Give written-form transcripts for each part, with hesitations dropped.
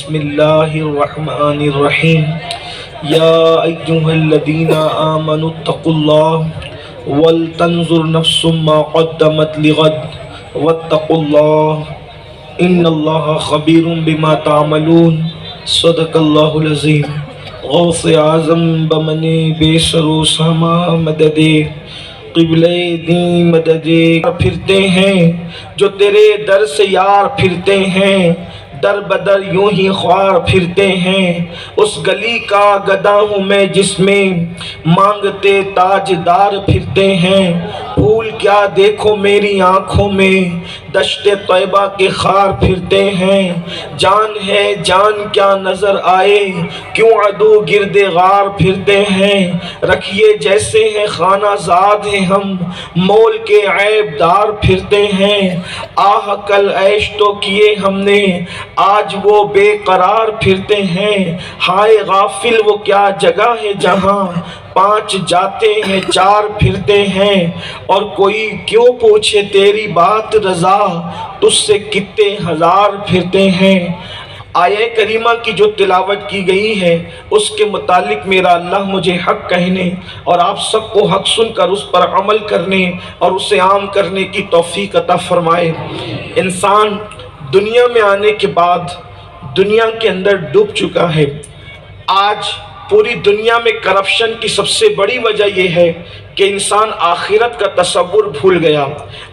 بسم اللہ الرحمن الرحیم یا ایہا الذین آمنوا اتقوا اللہ ولتنظر نفس ما قدمت لغد واتقوا اللہ ان اللہ خبیر بما تعملون صدق اللہ العظیم۔ غوث اعظم بمنے بے سر و ساما مددے قبلے دین مددے پھرتے ہیں جو تیرے در سے یار پھرتے ہیں، در بدر یوں ہی خوار پھرتے ہیں۔ اس گلی کا گدا ہوں میں جس میں مانگتے تاجدار پھرتے ہیں۔ پھول کیا دیکھو میری آنکھوں میں دشت طیبہ کے خار پھرتے ہیں۔ جان ہے جان کیا نظر آئے کیوں عدو گرد غار پھرتے ہیں۔ رکھیے جیسے ہیں خانہ زاد ہیں ہم مول کے عیب دار پھرتے ہیں۔ آہ کل عیش تو کیے ہم نے آج وہ بے قرار پھرتے ہیں۔ ہائے غافل وہ کیا جگہ ہے جہاں پانچ جاتے ہیں چار پھرتے ہیں۔ اور کوئی کیوں پوچھے تیری بات رضا تجھ سے کتے ہزار پھرتے ہیں۔ آیہ کریمہ کی جو تلاوت کی گئی ہے اس کے متعلق میرا اللہ مجھے حق کہنے اور آپ سب کو حق سن کر اس پر عمل کرنے اور اسے عام کرنے کی توفیق عطا فرمائے۔ انسان دنیا میں آنے کے بعد دنیا کے اندر ڈوب چکا ہے۔ آج پوری دنیا میں کرپشن کی سب سے بڑی وجہ یہ ہے کہ انسان آخرت کا تصور بھول گیا۔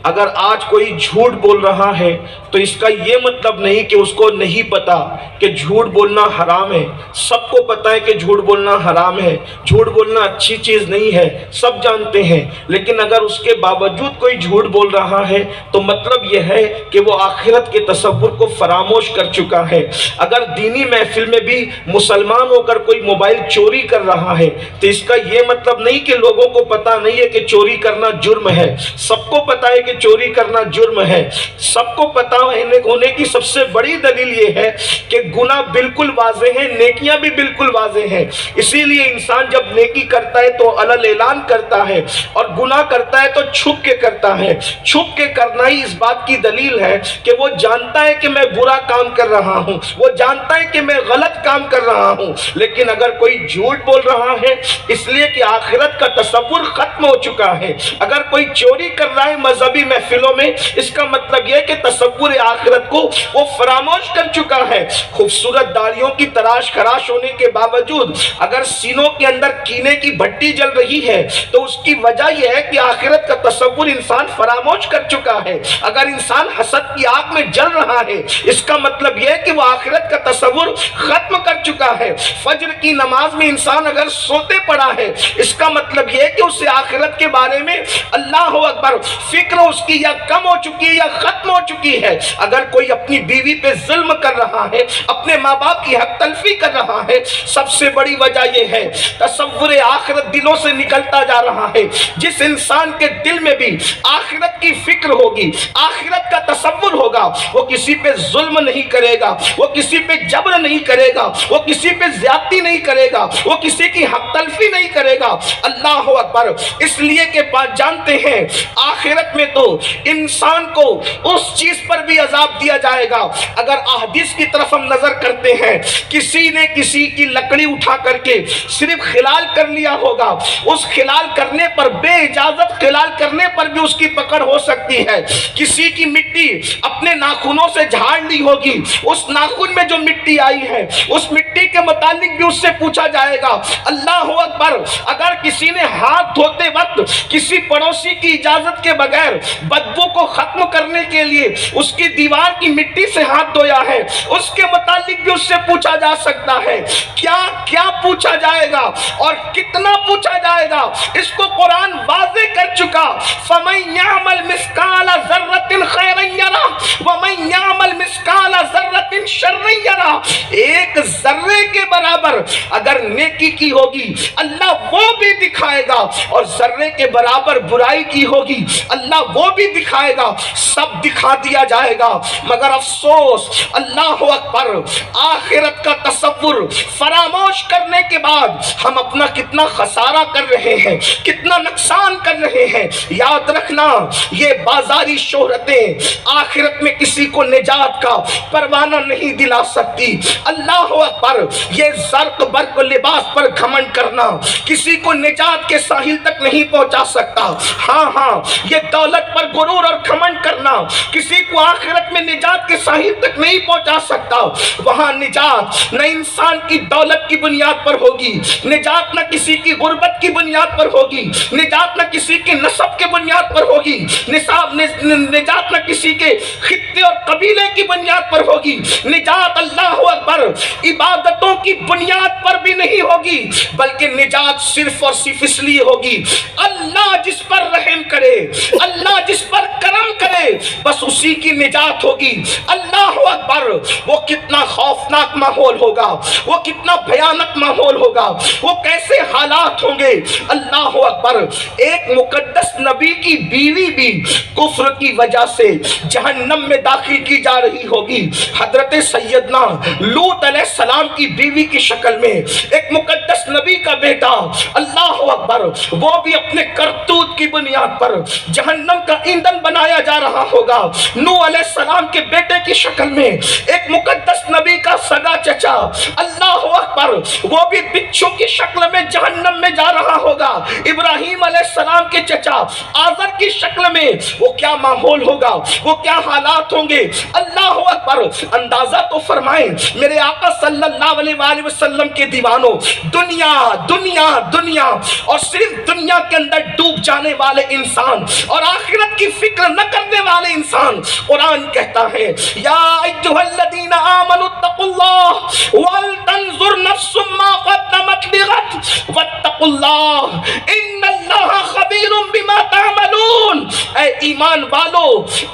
اگر آج کوئی جھوٹ بول رہا ہے تو اس کا یہ مطلب نہیں کہ اس کو نہیں پتا کہ جھوٹ بولنا حرام ہے۔ سب کو پتا ہے کہ جھوٹ بولنا حرام ہے، جھوٹ بولنا اچھی چیز نہیں ہے، سب جانتے ہیں۔ لیکن اگر اس کے باوجود کوئی جھوٹ بول رہا ہے تو مطلب یہ ہے کہ وہ آخرت کے تصور کو فراموش کر چکا ہے۔ اگر دینی محفل میں بھی مسلمان ہو کر کوئی موبائل چوری کر رہا ہے تو اس کا یہ مطلب نہیں کہ لوگوں کو پتا نہیں ہے کہ چوری کرنا جرم ہے۔ سب کو پتا ہے کہ چوری کرنا جرم ہے۔ سب کو پتا ہونے کی سب سے بڑی دلیل یہ ہے کہ گناہ بالکل واضح ہے، نیکیاں بھی بالکل واضح ہیں۔ اسی لیے انسان جب نیکی کرتا ہے تو علل اعلان کرتا ہے اور گناہ کرتا ہے تو چھپ کے کرتا ہے۔ چھپ کے کرنا ہی اس بات کی دلیل ہے کہ وہ جانتا ہے کہ میں برا کام کر رہا ہوں، وہ جانتا ہے کہ میں غلط کام کر رہا ہوں۔ لیکن اگر کوئی جھوٹ بول رہا ہے اس لیے کہ آخرت کا تصور ختم ہو چکا ہے، اگر کوئی چوری کر رہا ہے مذہبی محفلوں میں اس کا مطلب یہ کہ تصور آخرت کو وہ فراموش کر چکا ہے۔ خوبصورت داڑھیوں کی تراش خراش ہونے کے باوجود اگر سینوں کے اندر کینے کی بھٹی جل رہی ہے تو اس کی وجہ یہ ہے کہ آخرت کا تصور انسان فراموش کر چکا ہے۔ اگر انسان حسد کی آگ میں جل رہا ہے اس کا مطلب یہ ہے کہ وہ آخرت کا تصور ختم کر چکا ہے۔ فجر کی نماز میں انسان اگر سوتے پڑا ہے اس کا مطلب یہ ہے کہ اسے آخرت کے بارے میں اللہ اکبر فکر اس کی یا کم ہو چکی ہے یا ختم ہو چکی ہے۔ اگر کوئی اپنی بیوی پہ ظلم کر رہا ہے، اپنے ماں باپ کی حق تلفی کر رہا ہے، سب سے بڑی وجہ یہ ہے تصور آخرت دلوں سے نکلتا جا رہا ہے۔ جس انسان کے دل میں بھی آخرت کی فکر ہوگی، آخرت کا تصور ہوگا، وہ کسی پہ ظلم نہیں کرے گا، وہ کسی پہ جبر نہیں کرے گا، وہ کسی پہ زیادتی نہیں کرے گا، وہ کسی کی حق تلفی نہیں کرے گا۔ اللہ اکبر۔ اس لیے کہ جانتے ہیں آخرت میں تو انسان کو اس چیز پر بھی عذاب دیا جائے گا۔ اگر احادیث کی طرف ہم نظر کرتے ہیں، کسی نے کسی کی لکڑی اٹھا کر کے صرف خلال کر لیا ہوگا، اس خلال کرنے پر بے اجازت خلال کرنے پر بھی اس کی پکڑ ہو سکتی ہے۔ کسی کی مٹی اپنے ناخنوں سے جھاڑ لی ہوگی، اس ناخن میں جو مٹی آئی ہے اس مٹی کے متعلق بھی اس سے پوچھا جائے گا۔ اللہ اکبر۔ اگر کسی نے ہاتھ دھوتے وقت کسی پڑوسی کی اجازت کے بغیر بدبو کو ختم کرنے کے لیے اس کی دیوار کی مٹی سے ہاتھ دھویا ہے اس کے متعلق بھی اس سے پوچھا جا سکتا ہے۔ کیا کیا پوچھا جائے گا اور کتنا پوچھا جائے گا اس کو قرآن واضح کر چکا۔ فَمَن يَعْمَلْ مِثْقَالَ ذَرَّةٍ خَيْرًا يَرَهُ وَمَن يَعْمَلْ مِثْقَالَ ذَرَّةٍ شَرًّا يَرَهُ۔ ایک ذرے کے برابر اگر نیکی کی ہوگی اللہ وہ بھی دکھائے گا، اور ذرے کے برابر برائی کی ہوگی اللہ وہ بھی دکھائے گا، سب دکھا دیا جائے گا۔ مگر افسوس، اللہ اکبر، آخرت کا تصور فراموش کرنے کے بعد ہم اپنا کتنا خسارہ کر رہے ہیں، کتنا نقصان کر رہے ہیں۔ یاد رکھنا یہ بازاری شہرتیں آخرت میں کسی کو نجات کا پروانہ نہیں دلا سکتی۔ اللہ اکبر، یہ زرق برق لباس پر گھمنڈ کرنا کسی کو نجات کے ساحل تک نہیں پہنچا سکتا۔ ہاں یہ دولت پر غرور اور گھمنڈ کرنا کسی کو آخرت میں نجات کے ساحل تک نہیں پہنچا سکتا۔ وہاں نجات نہ انسان کی دولت کی بنیاد پر ہوگی، نجات نہ کسی کی غربت کی بنیاد پر ہوگی، نجات نہ کسی کے نسب کے بنیاد پر ہوگی، نجات نہ کسی کے خطے اور قبیلے کی بنیاد پر ہوگی۔ نجات اللہ اکبر عبادتوں کی بنیاد پر بھی نہیں ہوگی، بلکہ نجات صرف اور صرف اس لیے ہوگی اللہ جس پر رحم کرے، اللہ جس پر کرم کرے، بس اسی کی نجات ہوگی۔ اللہ اکبر، وہ کتنا خوفناک ماحول ہوگا، وہ کتنا بھیانک ماحول ہوگا، وہ کیسے حالات ہوں گے۔ اللہ اکبر، ایک مقدس نبی کی بیوی بھی کفر کی وجہ سے جہنم میں داخل کی جا رہی ہوگی۔ حضرت سیدنا لوط علیہ السلام کی بیوی کی شکل میں ایک مقدس نبی کا بیٹا، اللہ اکبر، وہ بھی اپنے کرتوت کی بنیاد پر جہنم کا ایندھن بنایا جا رہا ہوگا۔ نوح علیہ السلام کے بیٹے کی شکل میں ایک مقدس نبی کا سگا چچا، اللہ اکبر، وہ بھی بچھو کی شکل میں جہنم میں جا رہا ہوگا۔ ابراہیم علیہ السلام کے چچا آزر کی شکل میں وہ کیا ماحول ہوگا، وہ کیا حالات ہوں گے۔ اللہ اکبر، اندازہ تو فرمائیں میرے آقا صلی اللہ علیہ وآلہ وسلم کے دیوانوں، دنیا دنیا دنیا اور صرف دنیا کے اندر ڈوب جانے والے انسان اور آخرت کی فکر نہ کرنے والے انسان، قرآن کہتا ہے یا ایھا الذین آمنوا اتقوا اللہ ولتنظر نفس ما قدمت لغد واتقوا اللہ ان اللہ خبیر بما تعملون۔ اے ایمان والو،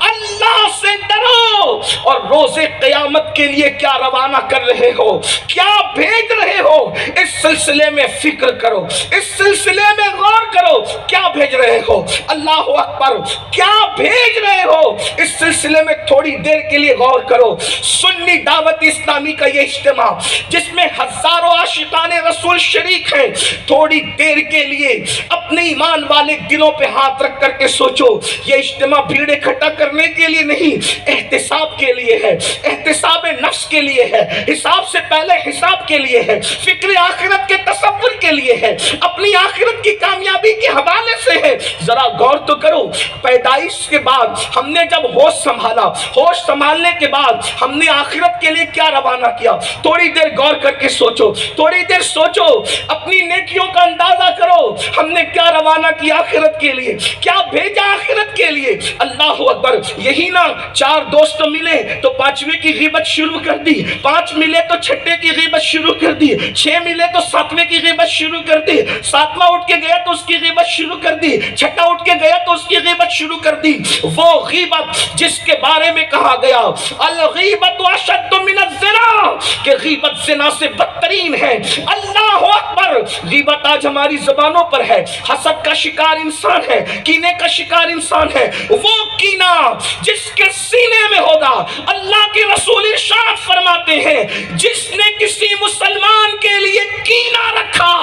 اللہ سے ڈرو اور روز قیامت کے لیے کیا روانہ کر رہے ہو، کیا بھیج رہے ہو، اس سلسلے میں فکر کرو، اس سلسلے میں غور کرو، کیا بھیج رہے ہو۔ اللہ اکبر، کیا بھیج رہے ہو، اس سلسلے میں تھوڑی دیر کے لیے غور کرو۔ سنی دعوت اسلامی کا یہ اجتماع جس میں ہزاروں عاشقان رسول شریک ہیں، تھوڑی دیر کے لیے اپنے ایمان والے دلوں پہ ہاتھ رکھ کر کے سوچو، یہ اجتماع بھیڑ اکٹھا کرنے کے لیے نہیں، احتساب کے لیے ہے، احتساب نفس کے لیے ہے، حساب سے پہلے حساب کے لیے ہے، فکر آخرت کے تصور کے لیے ہے، اپنی آخرت کی کامیابی کے حوالے سے ہے۔ ذرا غور تو کرو، پیدائش کے بعد ہم نے جب ہوش سنبھالا، ہوش سنبھالنے کے بعد ہم نے آخرت کے لیے کیا روانہ کیا، تھوڑی دیر غور کر کے سوچو، تھوڑی دیر سوچو، اپنی نیکیوں کا اندازہ کرو، ہم نے کیا روانہ کیا آخرت کے لیے، کیا بھیجا آخرت کے لیے۔ اللہ اکبر، یہی نا چار دوست ملے تو پانچویں کی غیبت شروع کر دی، پانچ ملے تو چھٹے کی غیبت شروع کر دی، چھ ملے تو ساتویں کی غیبت شروع کر دی، ساتواں اٹھ کے گیا تو اس کی غیبت شروع کر دی، چھٹا اٹھ کے گیا تو اس کی غیبت شروع کر دی۔ وہ غیبت جس کے بارے میں کہا گیا الغیبت اشد من الزنا، کہ غیبت زنا سے بدترین ہے۔ اللہ اکبر، غیبت آج ہماری زبانوں پر ہے، حسد کا شکار انسان ہے، کینے کا شکار انسان ہے۔ وہ کینہ جس کے سینے میں ہوگا، اللہ کے رسول ارشاد فرماتے ہیں جس نے کسی مسلمان کے لیے کینہ رکھا،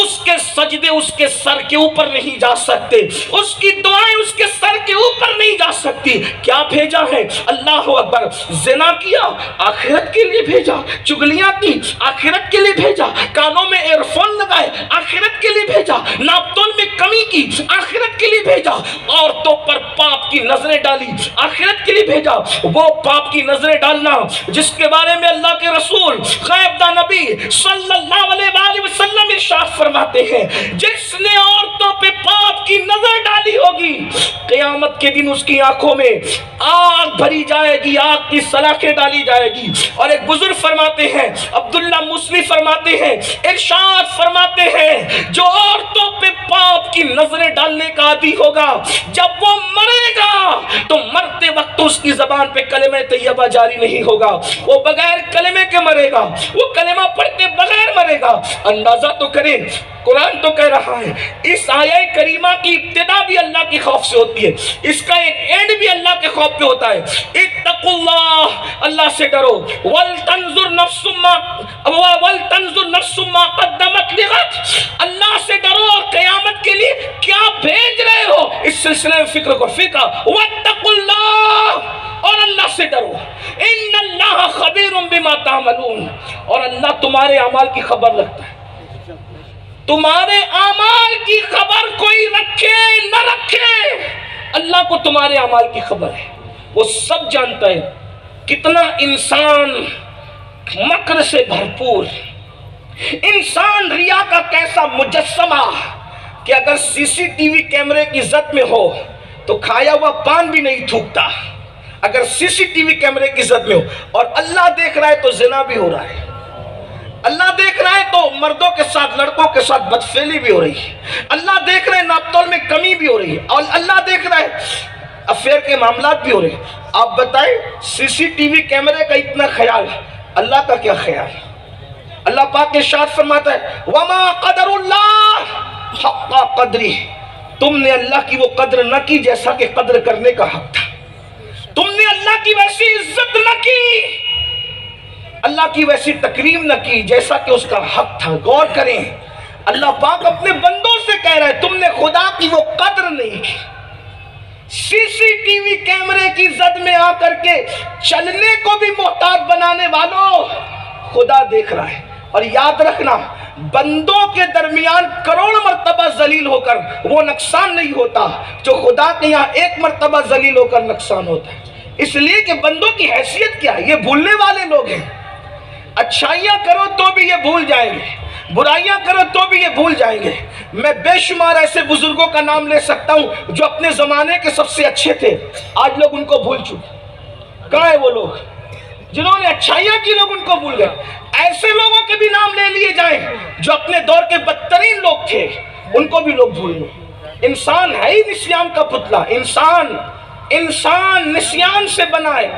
اس کے سجدے اس کے سر کے اوپر نہیں جا سکتے، اس کی دعائیں اس کے سر کے اوپر نہیں جا سکتی۔ کیا بھیجا ہے؟ اللہ اکبر، زنا کیا آخرت کے لیے بھیجا، چگلیاں کی آخرت کے لیے بھیجا، کانوں میں ایئر فون لگائے آخرت کے لیے بھیجا، ناپتول میں کمی کی آخرت کے لیے بھیجا، عورتوں پر پاپ کی نظریں ڈالی آخرت کے لیے بھیجا۔ وہ پاپ کی نظریں ڈالنا جس کے بارے میں اللہ کے رسول غیب داں نبی صلی اللہ علیہ وآلہ وسلم ارشاد فرماتے ہیں جس نے عورتوں پہ پاپ کی نظر ڈالی ہوگی، قیامت کے دن اس کی آنکھوں میں آگ بھری جائے گی، آگ کی سلاخیں ڈالی جائے گی۔ اور ایک بزرگ فرماتے ہیں، عبداللہ موصلی فرماتے ہیں، ارشاد فرماتے ہیں جو عورتوں پہ پاپ کی نظریں ڈالنے کا عادی ہوگا، جب وہ مرے گا تو مرتے وقت اس کی زبان پہ کلمہ طیبہ جاری نہیں ہوگا، وہ بغیر کلمے کے مرے گا، وہ کلمہ پڑھتے بغیر مرے گا۔ اندازہ تو کریں، قرآن تو کہہ رہا ہے، اس آیہ کریمہ کی ابتدا بھی اللہ کی خوف سے ہوتی ہے، اس کا ایک اینڈ بھی اللہ کے خوف پہ ہوتا ہے۔ اتقوا اللہ، اللہ سے ڈرو، ولتنظر نفس نفس ما قدمت لغد، اللہ سے ڈرو اور قیامت کے لیے کیا بھیج رہے ہو، اس سلسلے میں فکر کو فکر، واتقوا اللہ، اور اللہ سے ڈرو، ان اللہ خبیر بما تعملون، اور اللہ تمہارے اعمال کی خبر رکھتا ہے۔ تمہارے اعمال کی خبر کوئی رکھے نہ رکھے، اللہ کو تمہارے اعمال کی خبر ہے، وہ سب جانتا ہے۔ کتنا انسان مکر سے بھرپور، انسان ریا کا کیسا مجسمہ کہ اگر سی سی ٹی وی کیمرے کی زد میں ہو تو کھایا ہوا پان بھی نہیں تھوکتا، اگر سی سی ٹی وی کیمرے کی زد میں ہو، اور اللہ دیکھ رہا ہے تو زنا بھی ہو رہا ہے، اللہ دیکھ رہا ہے تو مردوں کے ساتھ لڑکوں کے ساتھ بدفعلی بھی ہو رہی ہے، اللہ دیکھ رہے ہیں ناپتول میں کمی بھی ہو رہی ہے، اور اللہ دیکھ رہا ہے افیئر کے معاملات بھی ہو رہے ہیں۔ آپ بتائیں سی سی ٹی وی کیمرے کا اتنا خیال، اللہ کا کیا خیال؟ اللہ پاک نے ارشاد فرماتا ہے وما قدر اللہ حق قدری، تم نے اللہ کی وہ قدر نہ کی جیسا کہ قدر کرنے کا حق تھا، تم نے اللہ کی ویسی عزت نہ کی، اللہ کی ویسی تکریم نہ کی جیسا کہ اس کا حق تھا۔ غور کریں، اللہ پاک اپنے بندوں سے کہہ رہا ہے تم نے خدا کی وہ قدر نہیں کی۔ سی سی ٹی وی کیمرے کی زد میں آ کر کے چلنے کو بھی محتاط بنانے والوں، خدا دیکھ رہا ہے۔ اور یاد رکھنا، بندوں کے درمیان کروڑ مرتبہ ذلیل ہو کر وہ نقصان نہیں ہوتا جو خدا کے یہاں ایک مرتبہ ذلیل ہو کر نقصان ہوتا ہے، اس لیے کہ بندوں کی حیثیت کیا ہے، یہ بھولنے والے لوگ ہیں۔ اچھائیاں کرو تو بھی یہ بھول جائیں گے، برائیاں کرو تو بھی یہ بھول جائیں گے۔ میں بے شمار ایسے بزرگوں کا نام لے سکتا ہوں جو اپنے زمانے کے سب سے اچھے تھے، آج لوگ ان کو بھول چکے۔ کہاں ہیں وہ لوگ جنہوں نے اچھائیاں کی، لوگ ان کو بھول گئے۔ ایسے لوگوں کے بھی نام لے لیے جائیں جو اپنے دور کے بدترین لوگ تھے، ان کو بھی لوگ بھول گئے۔ انسان ہے ہی نسیان کا پتلا، انسان نسیان سے بنا ہے۔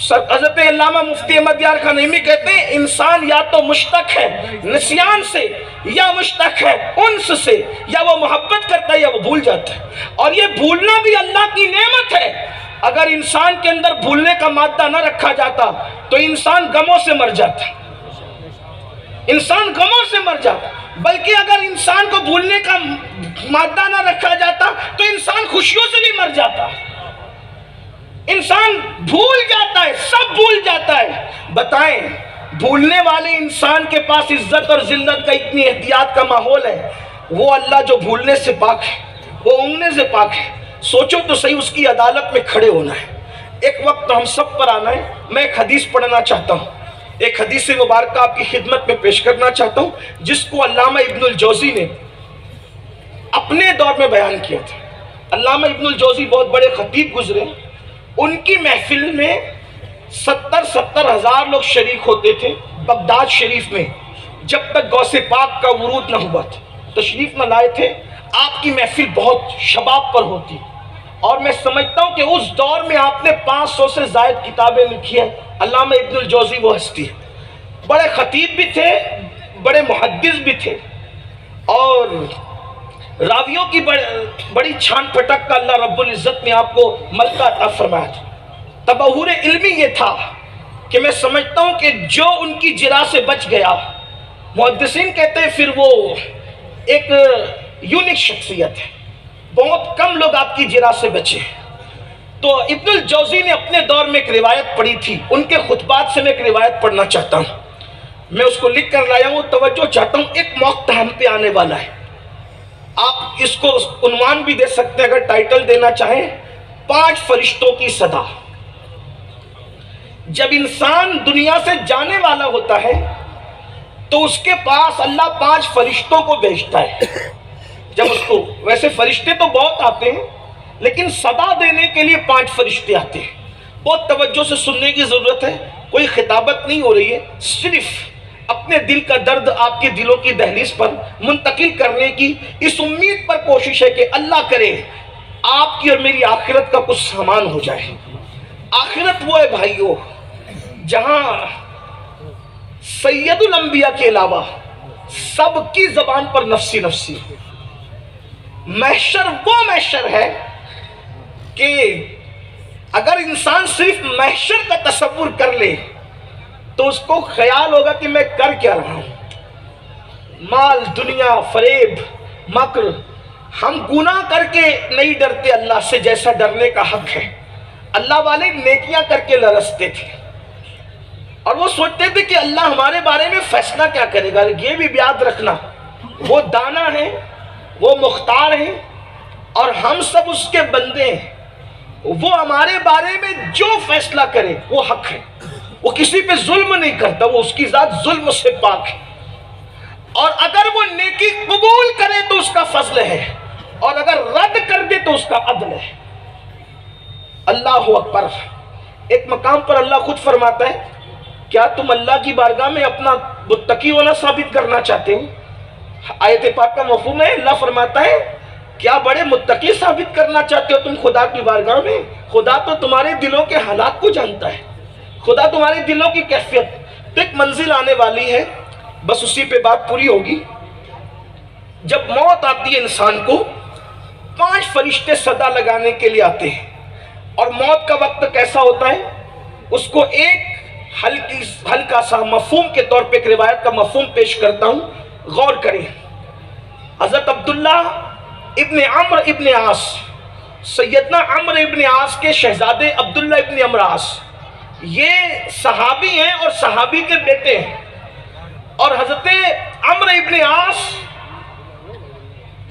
حضرت علامہ مفتی احمد یار خان نعیمی کہتے ہیں انسان یا تو مشتق ہے نسیان سے، یا مشتق ہے انس سے، یا وہ محبت کرتا ہے یا وہ بھول جاتا ہے، اور یہ بھولنا بھی اللہ کی نعمت ہے۔ اگر انسان کے اندر بھولنے کا مادہ نہ رکھا جاتا تو انسان غموں سے مر جاتا، انسان غموں سے مر جاتا، بلکہ اگر انسان کو بھولنے کا مادہ نہ رکھا جاتا تو انسان خوشیوں سے بھی مر جاتا۔ انسان بھول جاتا ہے، سب بھول جاتا ہے۔ بتائیں بھولنے والے انسان کے پاس عزت اور ذلت کا اتنی احتیاط کا ماحول ہے، وہ اللہ جو بھولنے سے پاک ہے، وہ اونگنے سے پاک ہے، سوچو تو صحیح اس کی عدالت میں کھڑے ہونا ہے۔ ایک وقت ہم سب پر آنا ہے۔ میں ایک حدیث پڑھنا چاہتا ہوں، ایک حدیث مبارکہ آپ کی خدمت میں پیش کرنا چاہتا ہوں، جس کو علامہ ابن الجوزی نے اپنے دور میں بیان کیا تھا۔ علامہ ابن الجوزی بہت بڑے خطیب گزرے، ان کی محفل میں 70 ہزار لوگ شریک ہوتے تھے بغداد شریف میں، جب تک غوث پاک کا ورود نہ ہوا تھا، تشریف نہ لائے تھے۔ آپ کی محفل بہت شباب پر ہوتی، اور میں سمجھتا ہوں کہ اس دور میں آپ نے 500 سے زائد کتابیں لکھی ہیں۔ علامہ ابن الجوزی وہ ہستی ہے، بڑے خطیب بھی تھے، بڑے محدث بھی تھے، اور راویوں کی بڑی چھان پھٹک کا اللہ رب العزت نے آپ کو ملکہ عطا فرمایا تھا۔ تبحر علمی یہ تھا کہ میں سمجھتا ہوں کہ جو ان کی جرح سے بچ گیا، محدثین کہتے ہیں پھر وہ ایک یونیک شخصیت ہے، بہت کم لوگ آپ کی جرح سے بچے۔ تو ابن الجوزی نے اپنے دور میں ایک روایت پڑھی تھی، ان کے خطبات سے میں ایک روایت پڑھنا چاہتا ہوں، میں اس کو لکھ کر لایا ہوں، توجہ چاہتا ہوں۔ ایک موقع ہم پہ آنے والا ہے، آپ اس کو عنوان بھی دے سکتے ہیں اگر ٹائٹل دینا چاہیں، 5 فرشتوں کی صدا۔ جب انسان دنیا سے جانے والا ہوتا ہے تو اس کے پاس اللہ 5 فرشتوں کو بھیجتا ہے۔ جب اس کو، ویسے فرشتے تو بہت آتے ہیں لیکن صدا دینے کے لیے 5 فرشتے آتے ہیں۔ بہت توجہ سے سننے کی ضرورت ہے، کوئی خطابت نہیں ہو رہی ہے، صرف اپنے دل کا درد آپ کے دلوں کی دہلیز پر منتقل کرنے کی اس امید پر کوشش ہے کہ اللہ کرے آپ کی اور میری آخرت کا کچھ سامان ہو جائے۔ آخرت وہ ہے بھائیو جہاں سید الانبیاء کے علاوہ سب کی زبان پر نفسی نفسی۔ محشر وہ محشر ہے کہ اگر انسان صرف محشر کا تصور کر لے تو اس کو خیال ہوگا کہ میں کر کیا رہا ہوں، مال، دنیا، فریب، مکر. ہم گناہ کر کے نہیں ڈرتے اللہ سے جیسا ڈرنے کا حق ہے. اللہ والے نیکیاں کر کے لرزتے تھے اور وہ سوچتے تھے کہ اللہ ہمارے بارے میں فیصلہ کیا کرے گا. یہ بھی یاد رکھنا وہ دانا ہے، وہ مختار ہے اور ہم سب اس کے بندے ہیں. وہ ہمارے بارے میں جو فیصلہ کرے وہ حق ہے. وہ کسی پہ ظلم نہیں کرتا، وہ اس کی ذات ظلم سے پاک ہے. اور اگر وہ نیکی قبول کرے تو اس کا فضل ہے اور اگر رد کر دے تو اس کا عدل ہے. اللہ اکبر. ایک مقام پر اللہ خود فرماتا ہے کیا تم اللہ کی بارگاہ میں اپنا متقی ہونا ثابت کرنا چاہتے ہو؟ آیت پاک کا مفہوم ہے اللہ فرماتا ہے کیا بڑے متقی ثابت کرنا چاہتے ہو تم خدا کی بارگاہ میں؟ خدا تو تمہارے دلوں کے حالات کو جانتا ہے، خدا تمہارے دلوں کی کیفیت. تو ایک منزل آنے والی ہے، بس اسی پہ بات پوری ہوگی. جب موت آتی ہے انسان کو 5 فرشتے صدا لگانے کے لیے آتے ہیں اور موت کا وقت کیسا ہوتا ہے اس کو ایک ہلکا سا مفہوم کے طور پہ ایک روایت کا مفہوم پیش کرتا ہوں، غور کریں. حضرت عبداللہ ابن عمرو ابن عاص، سیدنا عمرو ابن عاص کے شہزادے عبداللہ ابن عمرو عاص، یہ صحابی ہیں اور صحابی کے بیٹے ہیں. اور حضرت عمرو ابن عاص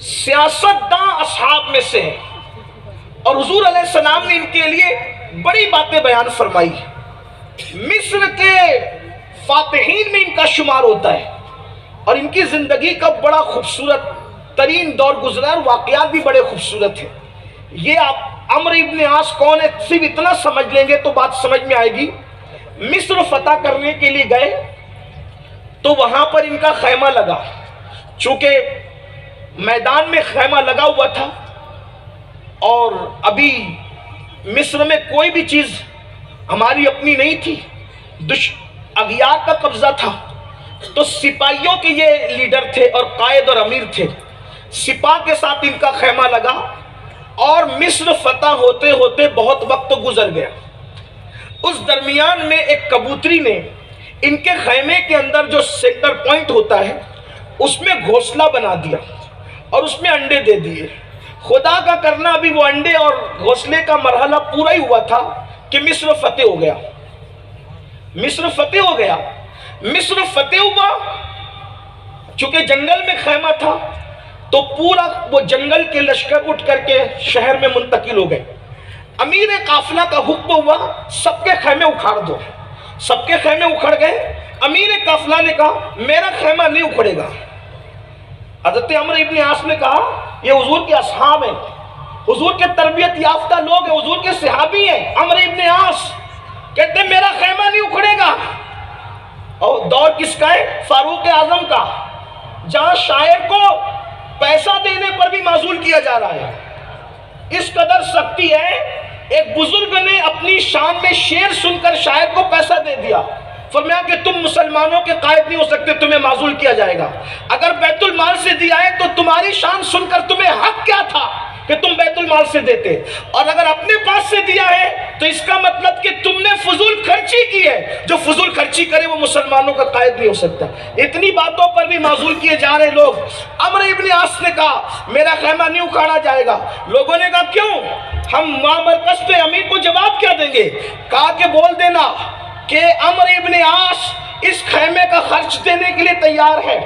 سیاستداں اصحاب میں سے ہیں اور حضور علیہ السلام نے ان کے لیے بڑی باتیں بیان فرمائی. مصر کے فاتحین میں ان کا شمار ہوتا ہے اور ان کی زندگی کا بڑا خوبصورت ترین دور گزرا ہے اور واقعات بھی بڑے خوبصورت ہیں. یہ آپ عمرو ابن عاص کون ہے صرف اتنا سمجھ لیں گے تو بات سمجھ میں آئے گی. مصر فتح کرنے کے لیے گئے تو وہاں پر ان کا خیمہ لگا. چونکہ میدان میں خیمہ لگا ہوا تھا اور ابھی مصر میں کوئی بھی چیز ہماری اپنی نہیں تھی، اغیار کا قبضہ تھا. تو سپاہیوں کے یہ لیڈر تھے اور قائد اور امیر تھے. سپاہ کے ساتھ ان کا خیمہ لگا اور مصر فتح ہوتے ہوتے بہت وقت گزر گیا. اس درمیان میں ایک کبوتری نے ان کے خیمے کے اندر جو سینٹر پوائنٹ ہوتا ہے اس میں گھونسلہ بنا دیا اور اس میں انڈے دے دیے. خدا کا کرنا ابھی وہ انڈے اور گھونسلے کا مرحلہ پورا ہی ہوا تھا کہ مصر فتح ہو گیا. مصر فتح ہو گیا. مصر فتح ہوا، چونکہ جنگل میں خیمہ تھا تو پورا وہ جنگل کے لشکر اٹھ کر کے شہر میں منتقل ہو گئے. امیر قافلہ کا حکم ہوا سب کے خیمے اکھاڑ دو. سب کے خیمے اکھڑ گئے. امیر قافلہ نے کہا میرا خیمہ نہیں اکھڑے گا. حضرت عمرو ابن عاص نے کہا یہ حضور کے اصحاب ہیں، حضور کے تربیت یافتہ لوگ ہیں، حضور کے صحابی ہیں. عمرو ابن عاص کہتے ہیں میرا خیمہ نہیں اکھڑے گا. اور دور کس کا ہے؟ فاروق اعظم کا، جہاں شاعر کو پیسہ دینے پر بھی معزول کیا جا رہا ہے. اس قدر سختی ہے ایک بزرگ نے اپنی شان میں شعر سن کر شاعر کو پیسہ دے دیا. فرمایا کہ تم مسلمانوں کے قائد نہیں ہو سکتے، تمہیں معزول کیا جائے گا. اگر بیت المال سے دیا ہے تو تمہاری شان سن کر تمہیں حق کیا تھا کہ تم بیت المال سے دیتے، اور اگر اپنے پاس سے دیا ہے تو اس کا مطلب کہ تم نے فضول خرچی کی ہے. جو فضول خرچی کرے وہ مسلمانوں کا قائد نہیں ہو سکتا. اتنی باتوں پر بھی معزول کیے جا رہے لوگ. عمرو ابن عاص نے کہا میرا خیمہ نہیں اکھاڑا جائے گا. لوگوں نے کہا کیوں؟ ہم مرکز پہ امیر کو جواب کیا دیں گے؟ کہا کہ بول دینا کہ عمرو ابن عاص اس خیمے کا خرچ دینے کے لیے تیار ہے،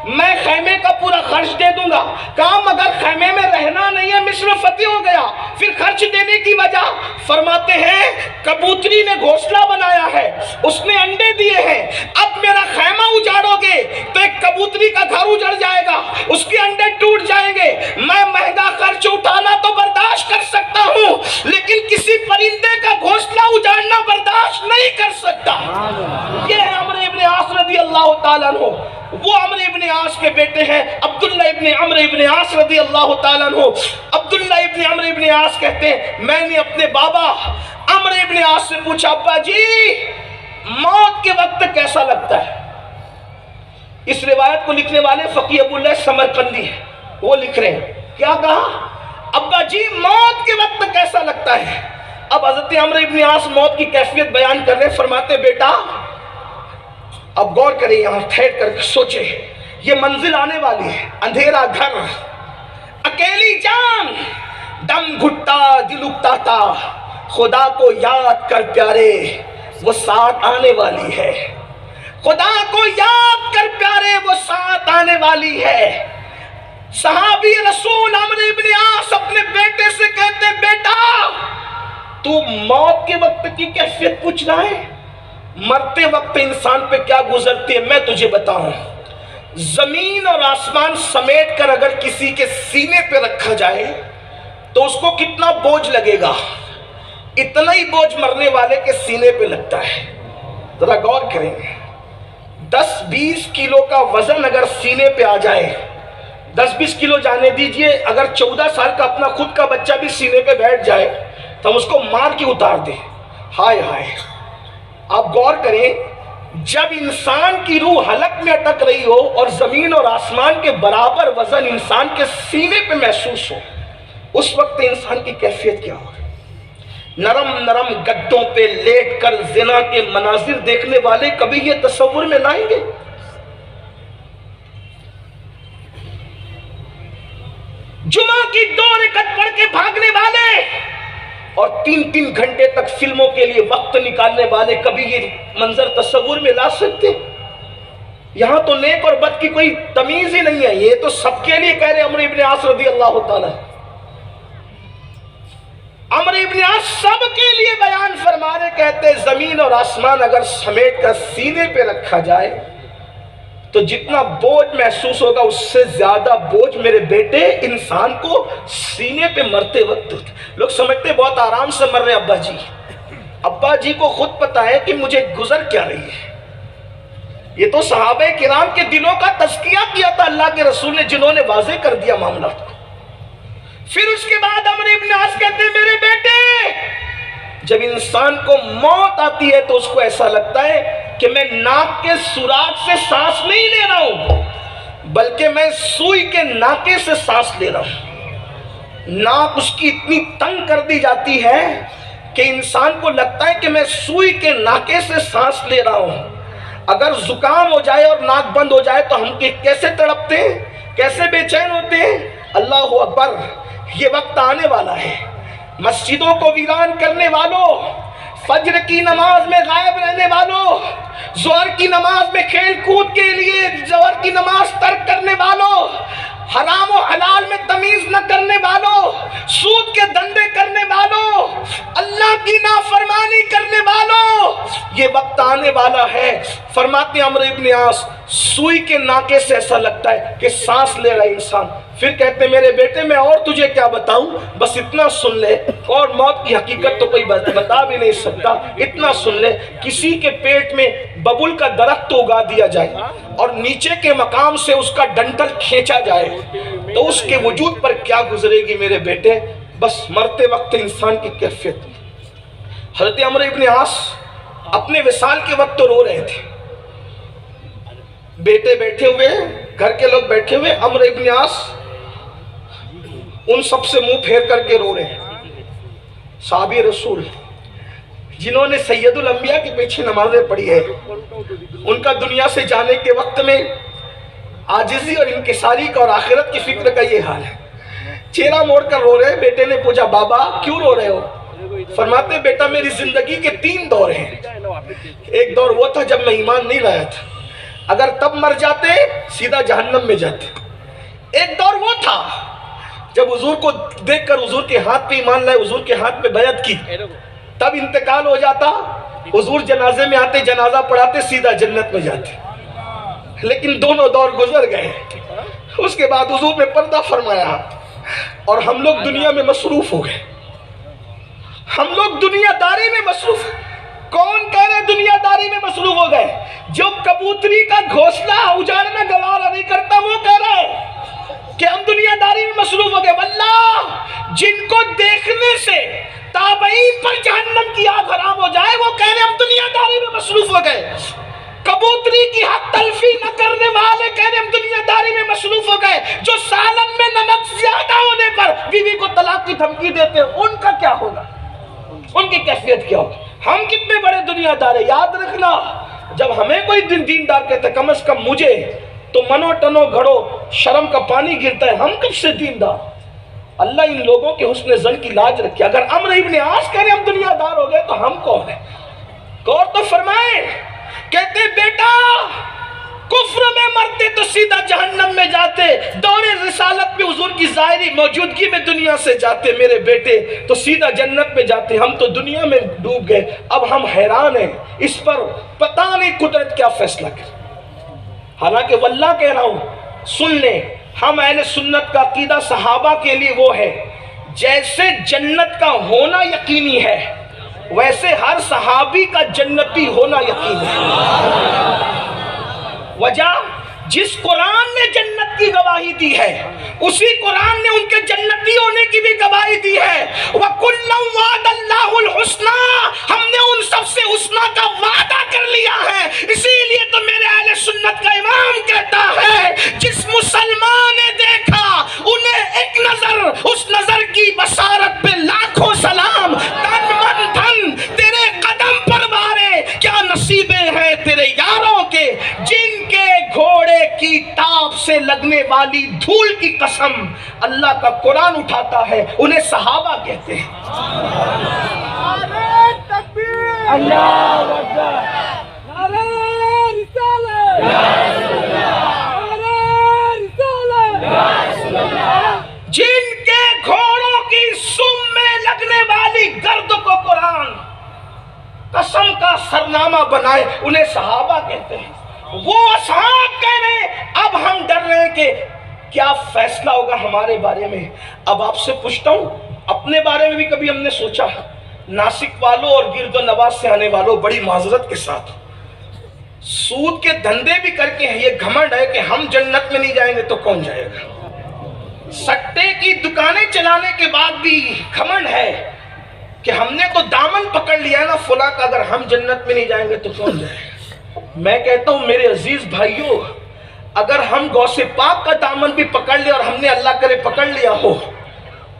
میں خیمے کا پورا خرچ دے دوں گا. کہا مگر خیمے میں رہنا نہیں ہے، مصر فتح ہو گیا. پھر خرچ دینے کی وجہ فرماتے ہیں کبوتری نے گھونسلہ بنایا ہے، اس نے انڈے دیے ہیں. اب میرا خیمہ اجاڑو گے تو ایک کبوتری کا گھر اجڑ جائے گا، اس کے انڈے ٹوٹ جائیں گے. میں مہنگا خرچ اٹھانا تو برداشت کر سکتا ہوں لیکن کسی پرندے کا گھونسلہ اجاڑنا برداشت نہیں کر سکتا. یہ ہے عمرو ابن عاص رضی اللہ تعالیٰ عنہ. وہ عمرو ابن عاص کے بیٹے ہیں عبداللہ ابن عمرو ابن عاص رضی اللہ تعالیٰ عنہ. عبداللہ ابن عمرو ابن عاص کہتے ہیں میں نے اپنے بابا عمرو ابن عاص سے پوچھا ابا جی موت کے وقت کیسا لگتا ہے؟ اس روایت کو لکھنے والے فقیہ ابو اللہ سمرقندی ہیں. وہ لکھ رہے ہیں کیا کہا ابا جی موت کے وقت کیسا لگتا ہے؟ اب حضرت عمرو ابن عاص موت کی کیفیت بیان کر رہے، فرماتے بیٹا اب غور کریں، یہاں ٹھہر کر سوچیں. یہ منزل آنے والی ہے، اندھیرا گھر، اکیلی جان، دم گھٹتا دل اکتاتا، خدا کو یاد کر پیارے وہ ساتھ آنے والی ہے، خدا کو یاد کر پیارے وہ ساتھ آنے والی ہے۔ صحابی رسول عمرو ابن عاص اپنے بیٹے سے کہتے بیٹا تو موت کے وقت کی کیفیت پوچھ رہا ہے، مرتے وقت انسان پہ کیا گزرتی ہے میں تجھے بتاؤں۔ زمین اور آسمان سمیٹ کر اگر کسی کے سینے پہ رکھا جائے تو اس کو کتنا بوجھ لگے گا، اتنا ہی بوجھ مرنے والے کے سینے پہ لگتا ہے۔ ذرا غور کریں، 10-20 کلو کا وزن اگر سینے پہ آ جائے، 10-20 کلو جانے دیجئے، اگر 14 سال کا اپنا خود کا بچہ بھی سینے پہ بیٹھ جائے تو ہم اس کو مار کے اتار دیں۔ ہائے ہائے، آپ غور کریں، جب انسان کی روح حلق میں اٹک رہی ہو اور زمین اور آسمان کے برابر وزن انسان کے سینے پہ محسوس ہو، اس وقت انسان کی کیفیت کیا ہو؟ نرم نرم گدوں پہ لیٹ کر زنا کے مناظر دیکھنے والے کبھی یہ تصور میں نہ آئیں گے؟ جمعہ کی 2 رکعت پڑھ کے بھاگنے والے اور 3 گھنٹے تک فلموں کے لیے وقت نکالنے والے کبھی یہ منظر تصور میں لا سکتے؟ یہاں تو نیک اور بد کی کوئی تمیز ہی نہیں ہے، یہ تو سب کے لیے کہہ رہے عمرو ابن عاص رضی اللہ تعالی، عمرو ابن عاص سب کے لیے بیان فرما رہے، کہتے زمین اور آسمان اگر سمیٹ کر سینے پہ رکھا جائے تو جتنا بوجھ محسوس ہوگا اس سے زیادہ بوجھ میرے بیٹے انسان کو سینے پہ مرتے وقت ہوتا۔ لوگ سمجھتے بہت آرام سے مر رہے ابا جی کو خود پتا ہے کہ مجھے گزر کیا رہی ہے۔ یہ تو صحابہ کرام کے دلوں کا تزکیہ کیا تھا اللہ کے رسول نے، جنہوں نے واضح کر دیا معاملات کو۔ پھر اس کے بعد عمرو ابن عاص کہتے ہیں میرے بیٹے جب انسان کو موت آتی ہے تو اس کو ایسا لگتا ہے کہ میں ناک کے سوراخ سے سانس نہیں لے رہا ہوں بلکہ میں سوئی کے ناکے سے سانس لے رہا ہوں۔ ناک اس کی اتنی تنگ کر دی جاتی ہے کہ انسان کو لگتا ہے کہ میں سوئی کے ناکے سے سانس لے رہا ہوں۔ اگر زکام ہو جائے اور ناک بند ہو جائے تو ہم کیسے تڑپتے ہیں، کیسے بے چین ہوتے ہیں۔ اللہ اکبر، یہ وقت آنے والا ہے، مسجدوں کو ویران کرنے والوں، فجر کی نماز میں غائب رہنے والوں، ظہر کی نماز میں کھیل کود کے لیے ظہر کی نماز ترک کرنے والوں، حرام و حلال میں تمیز نہ کرنے والوں، سود کے دھندے کرنے والوں، اللہ کی نافرمانی کرنے والوں، یہ وقت آنے والا ہے۔ فرماتے عمرو ابن عاص سوئی کے ناکے سے ایسا لگتا ہے کہ سانس لے رہا ہے انسان۔ پھر کہتے میرے بیٹے میں اور تجھے کیا بتاؤں، بس اتنا سن لے، اور موت کی حقیقت تو کوئی بتا بھی نہیں سکتا، اتنا سن لے، کسی کے پیٹ میں ببول کا درخت اگا دیا جائے اور نیچے کے مقام سے اس کا ڈنٹل کھینچا جائے تو اس کے وجود پر کیا گزرے گی میرے بیٹے، بس مرتے وقت انسان کی کیفیت۔ حضرت عمرو ابن عاص اپنے وصال کے وقت تو رو رہے تھے، بیٹے بیٹھے ہوئے، گھر کے لوگ بیٹھے ہوئے، عمرو ابن عاص ان سب سے منہ پھیر کر کے رو رہے ہیں۔ صحابی رسول جنہوں نے سید الانبیاء کے پیچھے نمازیں پڑھی ہے، ان کا دنیا سے جانے کے وقت میں عاجزی اور انکساری کا اور آخرت کی فکر کا یہ حال ہے، چہرہ موڑ کر رو رہے ہیں۔ بیٹے نے پوچھا بابا کیوں رو رہے ہو؟ فرماتے بیٹا میری زندگی کے 3 دور ہیں، ایک دور وہ تھا جب میں ایمان نہیں لایا تھا، اگر تب مر جاتے سیدھا جہنم میں جاتے، ایک دور وہ تھا جب حضور کو دیکھ کر حضور کے ہاتھ پہ ایمان لائے، حضور کے ہاتھ پہ بیعت کی، تب انتقال ہو جاتا، حضور جنازے میں آتے، جنازہ پڑھاتے، سیدھا جنت میں جاتے۔ لیکن دونوں دور گزر گئے، اس کے بعد حضور نے پردہ فرمایا اور ہم لوگ دنیا میں مصروف ہو گئے، ہم لوگ دنیا داری میں مصروف۔ کون کہہ رہے دنیا داری میں مصروف ہو گئے؟ جو کبوتری کا گھونسلہ اجاڑنا گوارا نہیں کرتا وہ کہہ رہا ہے کہ ہم دنیا داری میں مصروف ہو گئے۔ واللہ جن کو دیکھنے سے تابعین پر جہنم کی آگ حرام ہو جائے وہ کہہ رہے ہم دنیا داری میں مصروف ہو گئے۔ کبوتری کی حق تلفی نہ کرنے والے کہہ رہے ہم دنیا داری میں مصروف ہو گئے۔ جو سالن میں نمک زیادہ ہونے پر بیوی کو طلاق کی دھمکی دیتے ہیں ان کا کیا ہوگا، ان کی کیفیت کیا ہوگی؟ ہم کتنے بڑے دنیا دار ہیں۔ یاد رکھنا جب ہمیں کوئی دیندار کہتا ہے کم از کم مجھے تو منو ٹنو گھڑو شرم کا پانی گرتا ہے. ہم کب سے دیندار؟ اللہ ان لوگوں کے حسن زن کی لاج رکھے. اگر عمرو ابن عاص کہہ رہے ہم دنیا دار ہو گئے تو ہم کون ہیں؟ غور تو فرمائیں. کہتے بیٹا کفر میں مرتے تو سیدھا جہنم میں جاتے, دور رسالت میں حضور کی ظاہری موجودگی میں دنیا سے جاتے میرے بیٹے تو سیدھا جنت میں جاتے. ہم تو دنیا میں ڈوب گئے, اب ہم حیران ہیں اس پر پتہ نہیں قدرت کیا فیصلہ کرے. حالانکہ واللہ کہہ رہا ہوں سن لیں, ہم اہل سنت کا عقیدہ صحابہ کے لیے وہ ہے جیسے جنت کا ہونا یقینی ہے ویسے ہر صحابی کا جنتی ہونا یقینی ہے. وجہ جس قرآن نے جنت کی گواہی دی ہے اسی قرآن نے ان کے جنتی ہونے کی بھی گواہی دی ہے. وَكُلًّا وَعَدَ اللَّهُ الْحُسْنَىٰ, ہم نے ان سب سے حسنہ کا وعدہ کر لیا ہے. اسی لیے تو میرے اہل سنت کا امام کہتا ہے جس مسلمان نے دیکھا انہیں ایک نظر, اس نظر کی بصارت پہ لاکھوں سلام. تن من دھن تیرے قدم پر بارے, کیا نصیبیں ہیں تیرے یاروں کے جن کے گھوڑے کی ٹاپ سے لگنے والی دھول کی قسم اللہ کا قرآن اٹھاتا ہے, انہیں صحابہ کہتے ہیں. اللہ اکبر, نعرہ رسالت, جن کے گھوڑوں کی سم میں لگنے والی گرد کو قرآن قسم کا سرنامہ بنائے انہیں صحابہ کہتے ہیں. وہ اصحاب کہہ رہے ہیں اب ہم ڈر رہے ہیں کہ کیا فیصلہ ہوگا ہمارے بارے میں. اب آپ سے پوچھتا ہوں اپنے بارے میں بھی کبھی ہم نے سوچا؟ ناسک والوں اور گرد و نواز سے آنے والوں بڑی معذرت کے ساتھ سود کے دھندے بھی کر کے یہ گھمنڈ ہے کہ ہم جنت میں نہیں جائیں گے تو کون جائے گا. سٹے کی دکانیں چلانے کے بعد بھی گھمنڈ ہے کہ ہم نے تو دامن پکڑ لیا نا فلاں کا, اگر ہم جنت میں نہیں جائیں گے تو کون جائے گا. میں کہتا ہوں میرے عزیز بھائیوں, اگر ہم غوث پاک کا دامن بھی پکڑ لیا اور ہم نے اللہ کرے پکڑ لیا ہو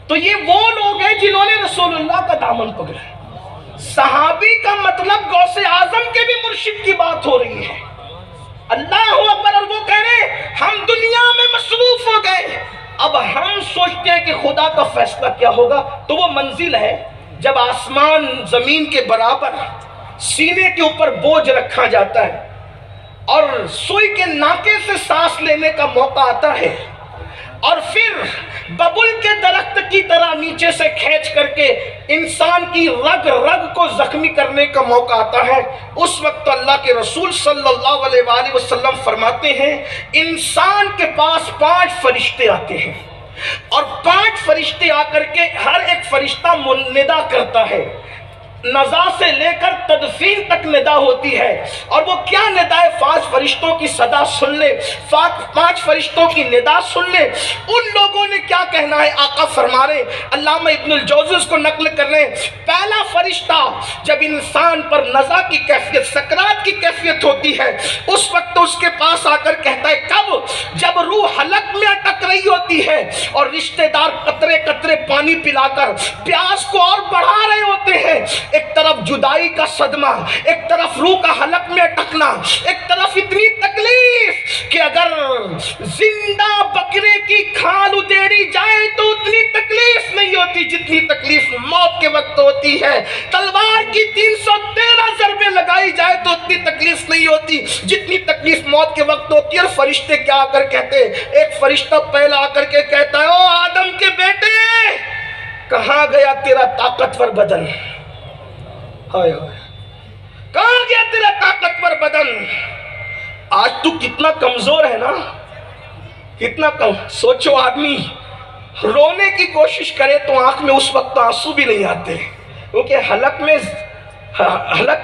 تو یہ وہ لوگ ہیں جنہوں نے رسول اللہ کا دامن پکڑا. صحابی کا مطلب غوث اعظم کے بھی مرشد کی بات ہو رہی ہے. اللہ اکبر, اور وہ کہہ رہے ہم دنیا میں مصروف ہو گئے. اب ہم سوچتے ہیں کہ خدا کا فیصلہ کیا ہوگا. تو وہ منزل ہے جب آسمان زمین کے برابر سینے کے اوپر بوجھ رکھا جاتا ہے اور سوئی کے ناکے سے سانس لینے کا موقع آتا ہے اور پھر ببل کے درخت کی طرح نیچے سے کھینچ کر کے انسان کی رگ رگ کو زخمی کرنے کا موقع آتا ہے. اس وقت اللہ کے رسول صلی اللہ علیہ وآلہ وسلم فرماتے ہیں انسان کے پاس 5 فرشتے آتے ہیں اور 5 فرشتے آ کر کے ہر ایک فرشتہ ندا کرتا ہے. نزا سے لے کر تدفین تک ندا ہوتی ہے اور وہ کیا ندا ہے؟ 5 فرشتوں کی صدا سن لے, 5 فرشتوں کی ندا سن لے. ان لوگوں نے کیا کہنا ہے آقا فرما رہے, علامہ ابن الجوزی اس کو نقل کر رہے ہیں. پہلا فرشتہ جب انسان پر نزا کی کیفیت, سکرات کی کیفیت ہوتی ہے اس وقت اس کے پاس آ کر کہتا ہے کب؟ جب روح حلق میں اٹک رہی ہوتی ہے اور رشتہ دار قطرے قطرے پانی پلا کر پیاس کو اور بڑھا رہے ہوتے ہیں. ایک طرف جدائی کا صدمہ, ایک طرف روح کا حلق میں اٹکنا, ایک طرف اتنی تکلیف کہ اگر زندہ بکرے کی کھال ادیڑی جائے تو اتنی تکلیف نہیں ہوتی جتنی تکلیف موت کے وقت ہوتی ہے. تلوار کی 313 ضربیں لگائی جائے تو اتنی تکلیف نہیں ہوتی جتنی تکلیف موت کے وقت ہوتی ہے. اور فرشتے کیا آ کر کہتے ہیں, ایک فرشتہ پہلا آ کر کے کہتا ہے او آدم کے بیٹے کہاں گیا تیرا طاقتور بدن, کہاں گیا تیرا طاقتور بدن؟ آج تو کتنا کمزور ہے نا, کتنا کم. سوچو آدمی رونے کی کوشش کرے تو آنکھ میں اس وقت آنسو بھی نہیں آتے کیونکہ حلق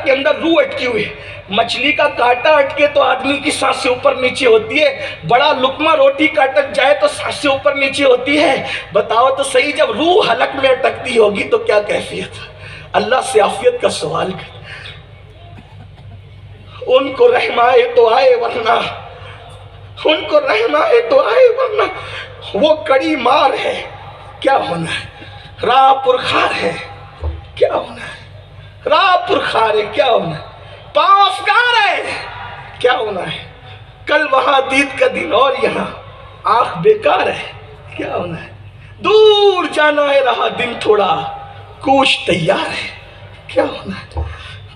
کے اندر روح اٹکی ہوئی. مچھلی کا کانٹا اٹکے تو آدمی کی سانسیں اوپر نیچے ہوتی ہے, بڑا لقمہ روٹی کا اٹک جائے تو سانسیں اوپر نیچے ہوتی ہے. بتاؤ تو صحیح جب روح حلق میں اٹکتی ہوگی تو کیا کیفیت؟ اللہ سے عافیت کا سوال کر. ان کو رحم آئے تو آئے ورنہ, ان کو رحم آئے تو آئے ورنہ وہ کڑی مار ہے کیا ہونا ہے, راہ پرخار ہے کیا ہونا ہے, راہ پرخار ہے کیا ہونا ہے, پاؤں افگار ہے کیا ہونا ہے. کل وہاں دید کا دن اور یہاں آنکھ بیکار ہے، کیا ہونا ہے؟ دور جانا ہے، رہا دن تھوڑا کوش تیار ہے، کیا ہونا ہے؟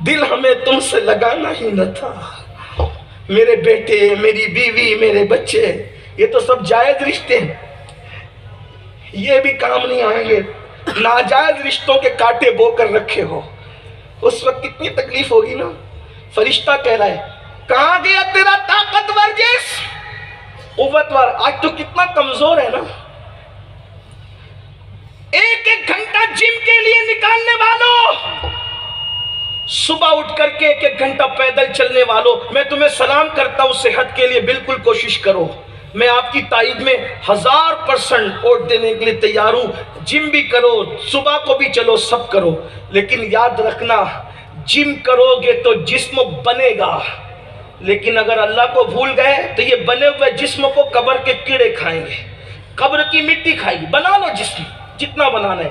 دل ہمیں تم سے لگانا ہی نہ تھا، میرے بیٹے، میری بیوی، میرے بچے، یہ تو سب جائز رشتے ہیں، یہ بھی کام نہیں آئیں گے۔ ناجائز رشتوں کے کانٹے بو کر رکھے ہو، اس وقت کتنی تکلیف ہوگی نا۔ فرشتہ کہہ رہا ہے کہاں گیا تیرا طاقتور جسم، قوتور، آج تو کتنا کمزور ہے نا۔ ایک ایک گھنٹہ جم کے لیے نکالنے والوں، صبح اٹھ کر کے ایک ایک گھنٹہ پیدل چلنے والوں، میں تمہیں سلام کرتا ہوں، صحت کے لیے بالکل کوشش کرو، میں آپ کی تائید میں 1000% ووٹ دینے کے لیے تیار ہوں۔ جم بھی کرو، صبح کو بھی چلو، سب کرو، لیکن یاد رکھنا جم کرو گے تو جسم بنے گا، لیکن اگر اللہ کو بھول گئے تو یہ بنے ہوئے جسم کو قبر کے کیڑے کھائیں گے، قبر کی مٹی کھائے گی۔ بنا لو جسم جتنا بنانا ہے،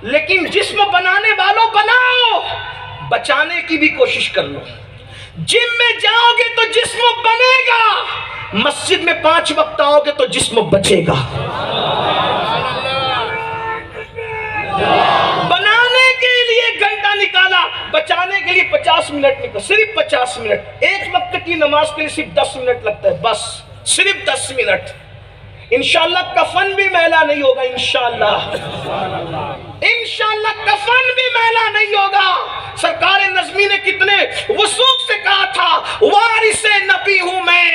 لیکن جسم بنانے والوں بناؤ، بچانے کی بھی کوشش کر لو۔ جم میں جاؤ گے تو جسم بنے گا، مسجد میں 5 وقت آؤ گے تو جسم بچے گا۔ بنانے کے لیے گھنٹہ نکالا، بچانے کے لیے 50 منٹ نکالا، صرف 50 منٹ۔ ایک وقت کی نماز کے لیے صرف 10 منٹ لگتا ہے، بس صرف 10 منٹ۔ انشاءاللہ کفن بھی میلا نہیں ہوگا، انشاءاللہ کفن بھی میلا نہیں ہوگا۔ سرکار نظمی نے کتنے وثوق سے کہا تھا وارث نبی ہوں میں،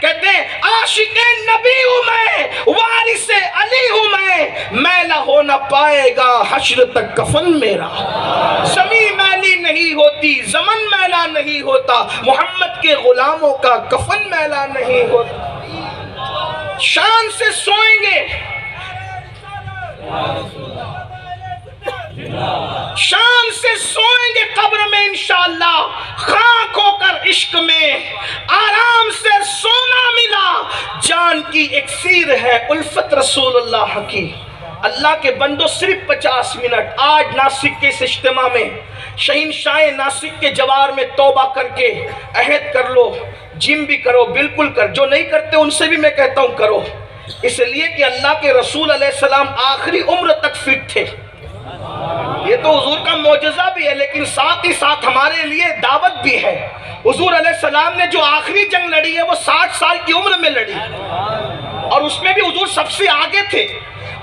کہتے ہیں عاشق نبی ہوں میں، وارث علی ہوں میں، میلا ہو نہ پائے گا حشر تک کفن میرا۔ زمین میلی نہیں ہوتی، زمن میلا نہیں ہوتا، محمد کے غلاموں کا کفن میلا نہیں ہوتا۔ شان سے سوئیں گے، شان سے سوئیں گے قبر میں انشاءاللہ، خاک ہو کر عشق میں آرام سے سونا ملا، جان کی اکسیر ہے الفت رسول اللہ کی۔ اللہ کے بندو صرف 50 منٹ۔ آج ناسک کے اس اجتماع میں شہنشاہ ناسک کے جوار میں توبہ کر کے عہد کر لو، جم بھی کرو، بالکل کر، جو نہیں کرتے ان سے بھی میں کہتا ہوں کرو، اس لیے کہ اللہ کے رسول علیہ السلام آخری عمر تک فٹ تھے۔ یہ تو حضور کا معجزہ بھی ہے، لیکن ساتھ ہی ساتھ ہمارے لیے دعوت بھی ہے۔ حضور علیہ السلام نے جو آخری جنگ لڑی ہے وہ 60 سال کی عمر میں لڑی، اور اس میں بھی حضور سب سے آگے تھے،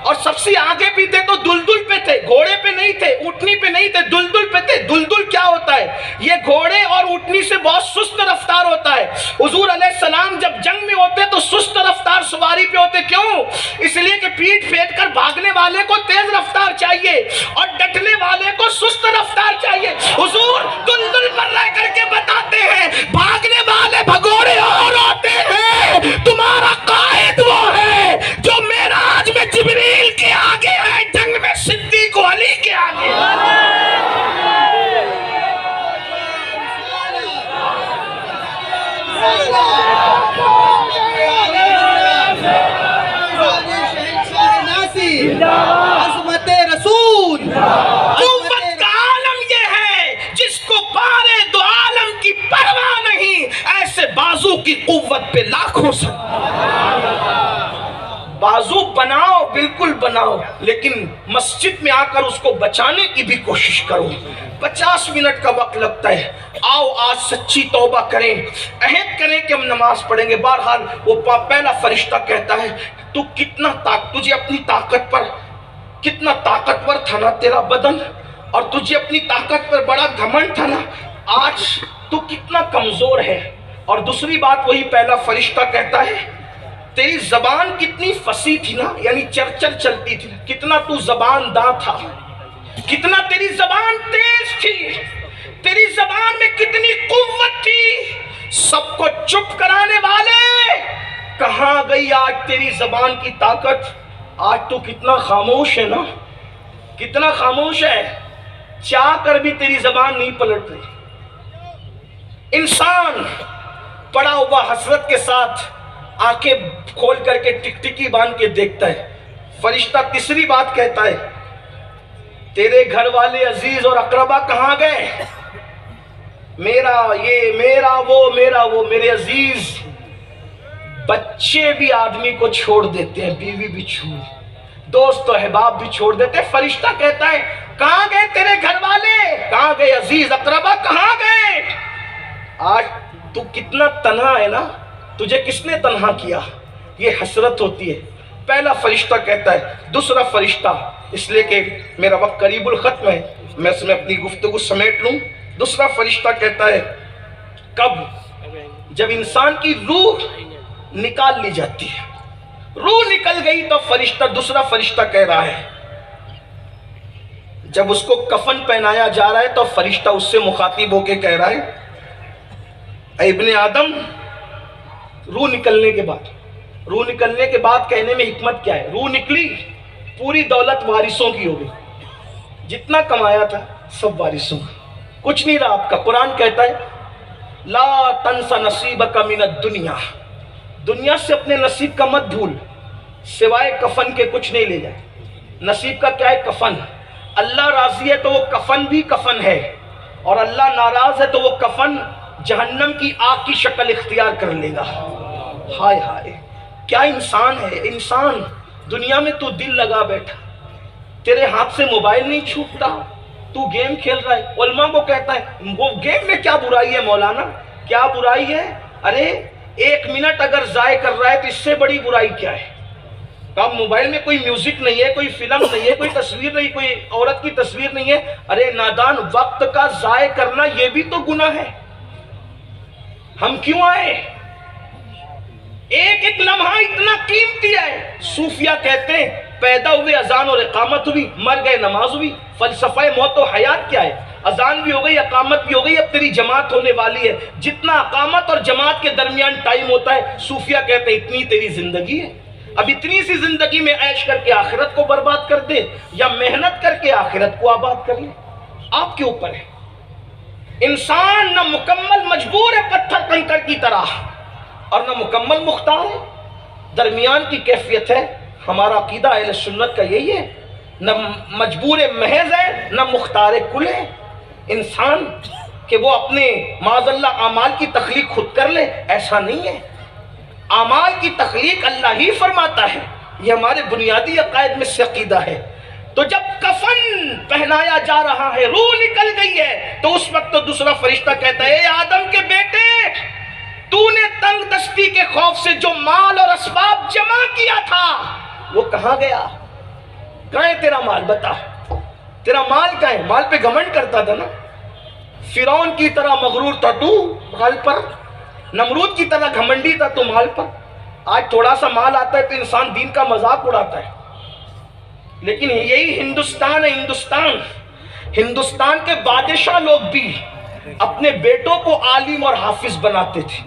اور سب سے آگے بھی تھے تو دلدل پہ تھے، گھوڑے پہ نہیں تھے، اونٹنی پہ نہیں تھے، دلدل پہ تھے۔ دلدل کیا ہوتا ہے؟ یہ گھوڑے اور اونٹنی سے بہت سست رفتار ہوتا ہے۔ حضور علیہ السلام جب جنگ میں ہوتے تو سست رفتار سواری پہ ہوتے، کیوں؟ اس لیے کہ پیٹ پھیٹ کر بھاگنے والے کو تیز رفتار چاہیے اور ڈٹنے والے کو سست رفتار چاہیے۔ حضور دلدل پر رہ کر کے بتاتے ہیں بھاگنے والے بھگوڑے اور ہوتے ہیں، تمہارا قائد وہ ہے جو معراج میں جبریل کے آگے ہے، جنگ میں صدیق و علی کے آگے ہے۔ عظمت رسول، قوت کا عالم یہ ہے جس کو پارے دو عالم کی پرواہ نہیں، ایسے بازو کی قوت پہ لاکھوں سے بازو بناؤ، بالکل بناؤ، لیکن مسجد میں آ کر اس کو بچانے کی بھی کوشش کرو۔ 50 منٹ کا وقت لگتا ہے، آؤ آج سچی توبہ کریں، عہد کریں کہ ہم نماز پڑھیں گے۔ بہرحال وہ پہلا فرشتہ کہتا ہے تو کتنا تجھے اپنی طاقت پر کتنا طاقتور تھا نا تیرا بدن، اور تجھے اپنی طاقت پر بڑا گھمنڈ تھا نا، آج تو کتنا کمزور ہے۔ اور دوسری بات وہی پہلا فرشتہ کہتا ہے تیری زبان کتنی فصیح تھی نا، یعنی چرچر چلتی تھی، کتنا تو زبان داں تھا، کتنا تیری زبان تیز تھی، تیری زبان میں کتنی قوت تھی۔ سب کو چپ کرانے والے، کہاں گئی آج تیری زبان کی طاقت؟ آج تو کتنا خاموش ہے نا، کتنا خاموش ہے، چاہ کر بھی تیری زبان نہیں پلٹ رہی۔ انسان پڑا ہوا حسرت کے ساتھ آنکھیں کھول کر کے ٹکٹکی باندھ کے دیکھتا ہے۔ فرشتہ تیسری بات کہتا ہے تیرے گھر والے عزیز اور اقربا کہاں گئے؟ میرا یہ، میرا وہ، میرا وہ، میرے عزیز بچے بھی آدمی کو چھوڑ دیتے ہیں، بیوی بھی چھوڑ، دوست و احباب بھی چھوڑ دیتے ہیں۔ فرشتہ کہتا ہے کہاں گئے تیرے گھر والے، کہاں گئے عزیز اقربا، کہاں گئے؟ آج تو کتنا تنہا ہے نا، تجھے کس نے تنہا کیا؟ یہ حسرت ہوتی ہے۔ پہلا فرشتہ کہتا ہے۔ دوسرا فرشتہ، اس لیے کہ میرا وقت قریب الختم ہے، میں اس میں اپنی گفتگو سمیٹ لوں۔ دوسرا فرشتہ کہتا ہے کب؟ جب انسان کی روح نکال لی جاتی ہے، روح نکل گئی تو فرشتہ، دوسرا فرشتہ کہہ رہا ہے، جب اس کو کفن پہنایا جا رہا ہے تو فرشتہ اس سے مخاطب ہو کے کہہ رہا ہے اے ابن آدم، روح نکلنے کے بعد کہنے میں حکمت کیا ہے؟ روح نکلی، پوری دولت وارثوں کی ہو گئی، جتنا کمایا تھا سب وارثوں کا، کچھ نہیں رہا آپ کا۔ قرآن کہتا ہے لا تنس نصیبک من الدنیا، دنیا سے اپنے نصیب کا مت بھول، سوائے کفن کے کچھ نہیں لے جائے۔ نصیب کا کیا ہے؟ کفن۔ اللہ راضی ہے تو وہ کفن بھی کفن ہے، اور اللہ ناراض ہے تو وہ کفن جہنم کی آگ کی شکل اختیار کر لے گا۔ ہائے ہائے، کیا انسان ہے انسان! دنیا میں تو دل لگا بیٹھا، تیرے ہاتھ سے موبائل نہیں چھوٹتا، تو گیم کھیل رہا ہے۔ علماء کو کہتا ہے وہ گیم میں کیا برائی ہے مولانا، کیا برائی ہے؟ ارے 1 منٹ اگر ضائع کر رہا ہے تو اس سے بڑی برائی کیا ہے؟ اب موبائل میں کوئی میوزک نہیں ہے، کوئی فلم نہیں ہے، کوئی تصویر نہیں، کوئی عورت کی تصویر نہیں ہے۔ ارے نادان، وقت کا ضائع کرنا یہ بھی تو گناہ ہے۔ ہم کیوں آئے؟ ایک ایک لمحہ اتنا قیمتی ہے۔ صوفیہ کہتے ہیں پیدا ہوئے اذان اور اقامت ہوئی، مر گئے نماز ہوئی۔ فلسفہ موت و حیات کیا ہے؟ اذان بھی ہو گئی، اقامت بھی ہو گئی، اب تیری جماعت ہونے والی ہے۔ جتنا اقامت اور جماعت کے درمیان ٹائم ہوتا ہے، صوفیہ کہتے ہیں اتنی تیری زندگی ہے۔ اب اتنی سی زندگی میں عیش کر کے آخرت کو برباد کر دے، یا محنت کر کے آخرت کو آباد کر لے، آپ کے اوپر ہے۔ انسان نہ مکمل مجبور ہے پتھر کنکر کی طرح، اور نہ مکمل مختار ہے، درمیان کی کیفیت ہے۔ ہمارا عقیدہ اہل سنت کا یہی ہے، نہ مجبور محض ہے نہ مختار کل ہے۔ انسان کہ وہ اپنے معاذ اللہ اعمال کی تخلیق خود کر لے، ایسا نہیں ہے۔ اعمال کی تخلیق اللہ ہی فرماتا ہے، یہ ہمارے بنیادی عقائد میں سے عقیدہ ہے۔ تو جب کفن پہنایا جا رہا ہے، روح نکل گئی ہے، تو اس وقت تو دوسرا فرشتہ کہتا ہے اے آدم کے بیٹے، تو نے تنگ دستی کے خوف سے جو مال اور اسباب جمع کیا تھا وہ کہاں گیا؟ کہاں ہے تیرا مال؟ بتا، تیرا مال کہاں ہے؟ مال پہ گھمنڈ کرتا تھا نا، فرعون کی طرح مغرور تھا تو مال پر، نمرود کی طرح گھمنڈی تھا تو مال پر۔ آج تھوڑا سا مال آتا ہے تو انسان دین کا مذاق اڑاتا ہے، لیکن یہی ہندوستان ہے۔ ہندوستان کے بادشاہ لوگ بھی اپنے بیٹوں کو عالم اور حافظ بناتے تھے۔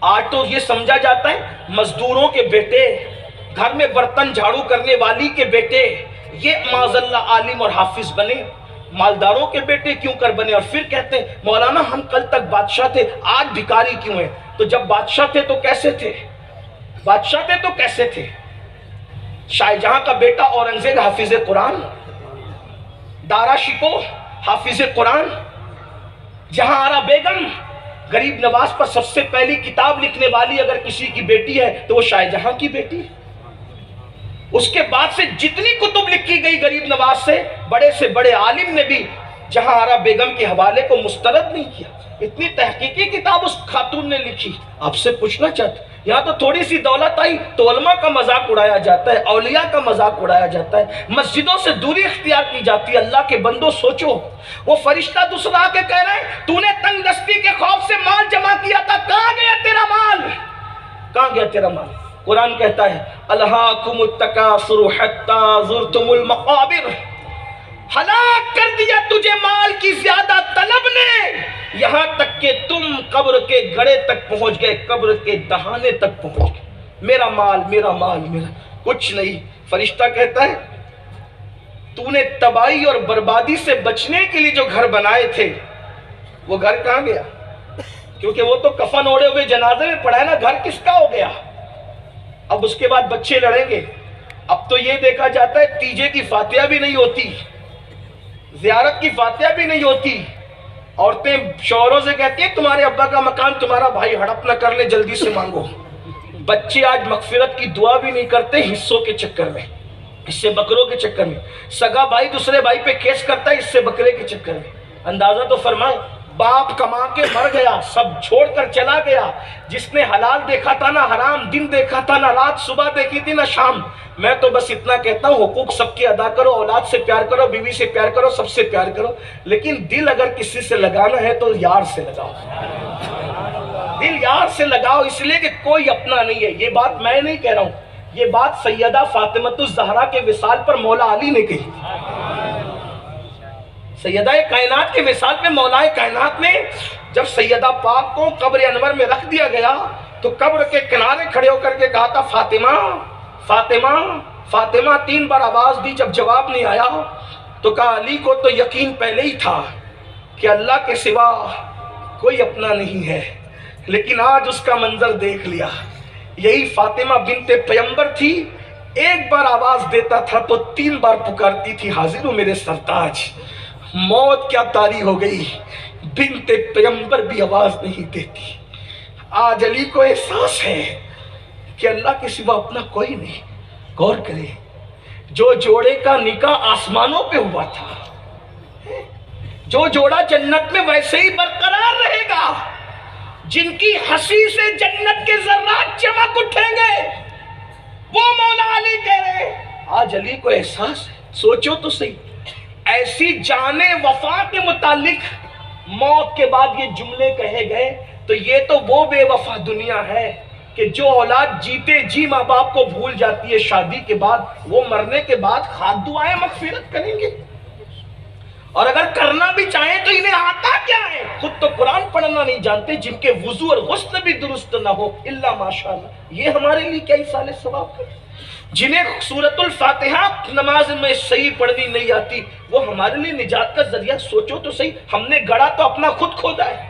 آج تو یہ سمجھا جاتا ہے مزدوروں کے بیٹے، گھر میں برتن جھاڑو کرنے والی کے بیٹے، یہ معاذ اللہ عالم اور حافظ بنے، مالداروں کے بیٹے کیوں کر بنے؟ اور پھر کہتے ہیں مولانا ہم کل تک بادشاہ تھے، آج بھکاری کیوں ہیں؟ تو جب بادشاہ تھے تو کیسے تھے؟ بادشاہ تھے تو کیسے تھے؟ شاہ جہاں کا بیٹا اورنگزیب حافظ قرآن، دارا شکوہ حافظ قرآن، جہاں آرا بیگم غریب نواز پر سب سے پہلی کتاب لکھنے والی اگر کسی کی بیٹی ہے تو وہ شاہ جہاں کی بیٹی ہے۔ اس کے بعد سے جتنی کتب لکھی گئی غریب نواز سے بڑے عالم نے بھی جہاں آرا بیگم کے حوالے کو مسترد نہیں کیا۔ اتنی تحقیقی کتاب اس خاتون نے لکھی۔ آپ سے پوچھنا چاہتا، یہاں تو تھوڑی سی دولت آئی تو علماء کا مذاق اڑایا جاتا ہے، اولیاء کا مذاق اڑایا جاتا ہے، مسجدوں سے دوری اختیار کی جاتی ہے۔ اللہ کے بندو سوچو، وہ فرشتہ دوسرا آ کے کہہ رہے ہیں تو نے تنگ دستی کے خوف سے مال جمع کیا تھا، کہاں گیا تیرا مال؟ کہاں گیا تیرا مال؟ قرآن کہتا ہے الہاکم التکاثر حتی زرتم المقابر، ہلاک کر دیا تجھے مال کی زیادہ طلب نے، یہاں تک کہ تم قبر کے گڑھے تک پہنچ گئے، قبر کے دہانے تک پہنچ گئے۔ میرا مال میرا مال میرا، کچھ نہیں۔ فرشتہ کہتا ہے تو نے تباہی اور بربادی سے بچنے کے لیے جو گھر بنائے تھے وہ گھر کہاں گیا؟ کیونکہ وہ تو کفن اوڑے ہوئے جنازے میں پڑا ہے نا، گھر کس کا ہو گیا؟ اب اس کے بعد بچے لڑیں گے۔ اب تو یہ دیکھا جاتا ہے تیجے کی فاتحہ بھی نہیں ہوتی، زیارت کی فاتحہ بھی نہیں ہوتی۔ عورتیں شوہروں سے کہتی ہیں تمہارے ابا کا مکان تمہارا بھائی ہڑپ نہ کر لے، جلدی سے مانگو۔ بچے آج مغفرت کی دعا بھی نہیں کرتے حصوں کے چکر میں، اس سے بکروں کے چکر میں. سگا بھائی دوسرے بھائی پہ کیس کرتا ہے اس سے بکرے کے چکر میں. اندازہ تو فرمائے، باپ کما کے مر گیا، سب چھوڑ کر چلا گیا. جس نے حلال دیکھا تھا نہ حرام، دن دیکھا تھا نہ رات، صبح دیکھی تھی نہ شام. میں تو بس اتنا کہتا ہوں حقوق سب کے ادا کرو، اولاد سے پیار کرو، بیوی سے پیار کرو، سب سے پیار کرو، لیکن دل اگر کسی سے لگانا ہے تو یار سے لگاؤ. دل یار سے لگاؤ، اس لیے کہ کوئی اپنا نہیں ہے. یہ بات میں نہیں کہہ رہا ہوں، یہ بات سیدہ فاطمۃ الزہرا کے وصال پر مولا علی نے کہی. سیدہ کائنات کے وصال پہ مولا کائنات نے جب سیدہ پاک کو قبر انور میں رکھ دیا گیا تو قبر کے کنارے کھڑے ہو کر کے کہا تھا فاطمہ فاطمہ فاطمہ. 3 بار آواز دی، جب جواب نہیں آیا تو کہا علی کو تو یقین پہلے ہی تھا کہ اللہ کے سوا کوئی اپنا نہیں ہے، لیکن آج اس کا منظر دیکھ لیا. یہی فاطمہ بنت پیغمبر تھی، ایک بار آواز دیتا تھا تو 3 بار پکارتی تھی حاضر ہوں میرے سرتاج. موت کیا طاری ہو گئی، بنت پیغمبر بھی آواز نہیں دیتی. آج علی کو احساس ہے کہ اللہ کے سوا اپنا کوئی نہیں. غور کریں، جو جوڑے کا نکاح آسمانوں پہ ہوا تھا، جو جوڑا جنت میں ویسے ہی برقرار رہے گا، جن کی ہنسی سے جنت کے ذرات چمک اٹھیں گے، وہ مولا علی کہہ رہے. آج علی کو احساس ہے. سوچو تو صحیح، ایسی جان وفا کے متعلق موت کے بعد یہ جملے کہے گئے تو یہ تو وہ بے وفا دنیا ہے کہ جو اولاد جیتے جی ماں باپ کو بھول جاتی ہے، شادی کے بعد وہ مرنے کے بعد خاک دعائیں مغفرت کریں گے. اور اگر کرنا بھی چاہیں تو انہیں آتا کیا ہے؟ خود تو قرآن پڑھنا نہیں جانتے، جن کے وضو اور غسل بھی درست نہ ہو الا ماشاءاللہ. یہ ہمارے لیے کیا ایصال ثواب ہے؟ جنہیں سورۃ الفاتحہ نماز میں صحیح پڑھنی نہیں آتی، وہ ہمارے لیے نجات کا ذریعہ. سوچو تو صحیح، ہم نے گڑا تو اپنا خود کھودا ہے.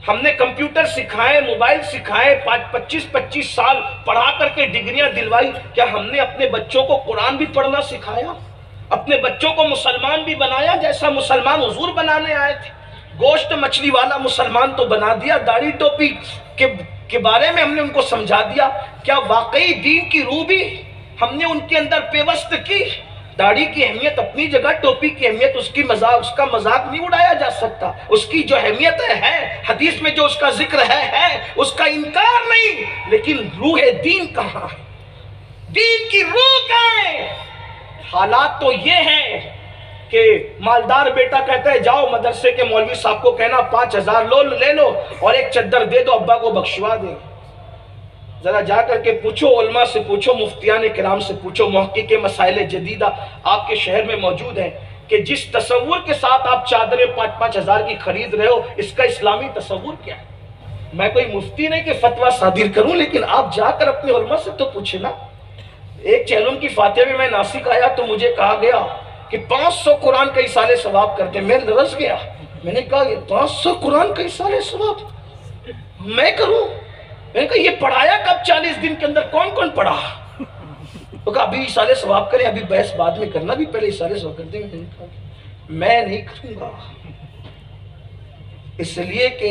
ہم نے کمپیوٹر سکھائے، موبائل سکھائے، 25 سال پڑھا کر کے ڈگریاں دلوائی. کیا ہم نے اپنے بچوں کو قرآن بھی پڑھنا سکھایا؟ اپنے بچوں کو مسلمان بھی بنایا جیسا مسلمان حضور بنانے آئے تھے؟ گوشت مچھلی والا مسلمان تو بنا دیا، داڑھی ٹوپی کے بارے میں ہم نے ان کو سمجھا دیا. کیا واقعی دین کی روح بھی ہم نے ان کے اندر پیوست کی؟ داڑھی کی اہمیت اپنی جگہ، ٹوپی کی اہمیت اس کا مذاق نہیں اڑایا جا سکتا. اس کی جو اہمیت ہے حدیث میں جو اس کا ذکر ہے اس کا انکار نہیں، لیکن روح دین کہاں ہے؟ دین کی روح کہاں ہے؟ حالات تو یہ ہیں کہ مالدار بیٹا کہتا ہے جاؤ مدرسے کے مولوی صاحب کو کہنا 5000 لے لو اور ایک چادر دے دو، ابا کو بخشوا دیں. ذرا جا کر کے پوچھو، علماء سے پوچھو، مفتیان کرام سے پوچھو، محقق مسائل جدیدہ آپ کے شہر میں موجود ہیں کہ جس تصور کے ساتھ آپ چادریں 5,000 کی خرید رہے ہو، اس کا اسلامی تصور کیا ہے؟ میں کوئی مفتی نہیں کہ فتویٰ صادر کروں، لیکن آپ جا کر اپنے علماء سے تو پوچھے نا. ایک چہلم کی فاتحہ میں ناسک آیا تو مجھے کہا گیا کہ 500 قرآن کا ایصال ثواب کرتے. میں لرز گیا، میں نے کہا یہ 500 قرآن کا ایصال ثواب میں کروں؟ میں نے کہا یہ پڑھایا کب 40 دن کے اندر؟ کون پڑھا؟ تو کہا ابھی ایصال ثواب کریں، ابھی بحث بعد میں کرنا، بھی پہلے ایصال ثواب کرتے ہیں. میں نہیں کروں گا، اس لیے کہ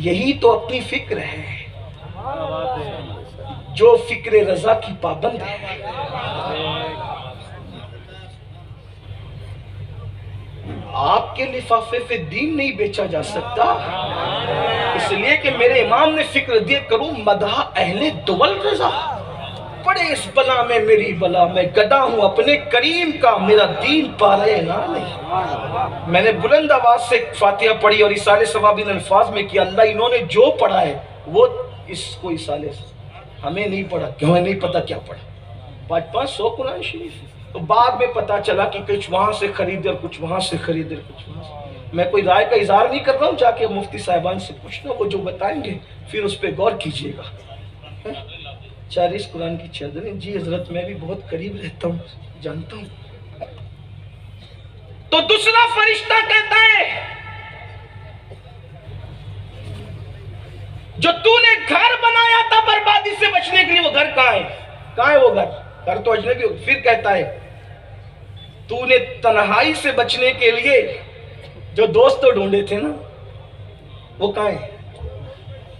یہی تو اپنی فکر ہے جو فکر رضا کی پابند ہے. آپ کے لفافے پہ دین نہیں بیچا جا سکتا، اس لیے کہ میرے امام نے فکر دیے کروں مدح اہل دول رضا. پڑے اس بلا میں میری بلا، میں گدا ہوں اپنے کریم کا، میرا دین پارے نہ نہیں. میں نے بلند آواز سے فاتحہ پڑھی اور ایصال ثواب ان الفاظ میں کیا اللہ انہوں نے جو پڑھا ہے وہ اس کو ایصال ثواب. ہمیں نہیں پڑھا، کیوں ہے نہیں پتا کیا پڑھا. 500 قرآن شریف. تو بعد میں پتا چلا کہ کچھ وہاں سے خریدے اور کچھ وہاں سے خریدے، کچھ وہاں سے. میں کوئی رائے کا اظہار نہیں کر رہا ہوں، جا کے مفتی صاحبان سے پوچھنا، وہ جو بتائیں گے پھر اس پہ غور کیجئے گا. 40 قرآن کی چادریں. جی حضرت میں بھی بہت قریب رہتا ہوں، جانتا ہوں. تو دوسرا فرشتہ کہتا ہے جو تو نے گھر بنایا تھا بربادی سے بچنے کے لیے، وہ گھر کہاں ہے؟ کہاں ہے وہ گھر؟ گھر تو اجنبی. پھر کہتا ہے تو نے تنہائی سے بچنے کے لیے جو دوست ڈھونڈے تھے نا، وہ کہاں ہے؟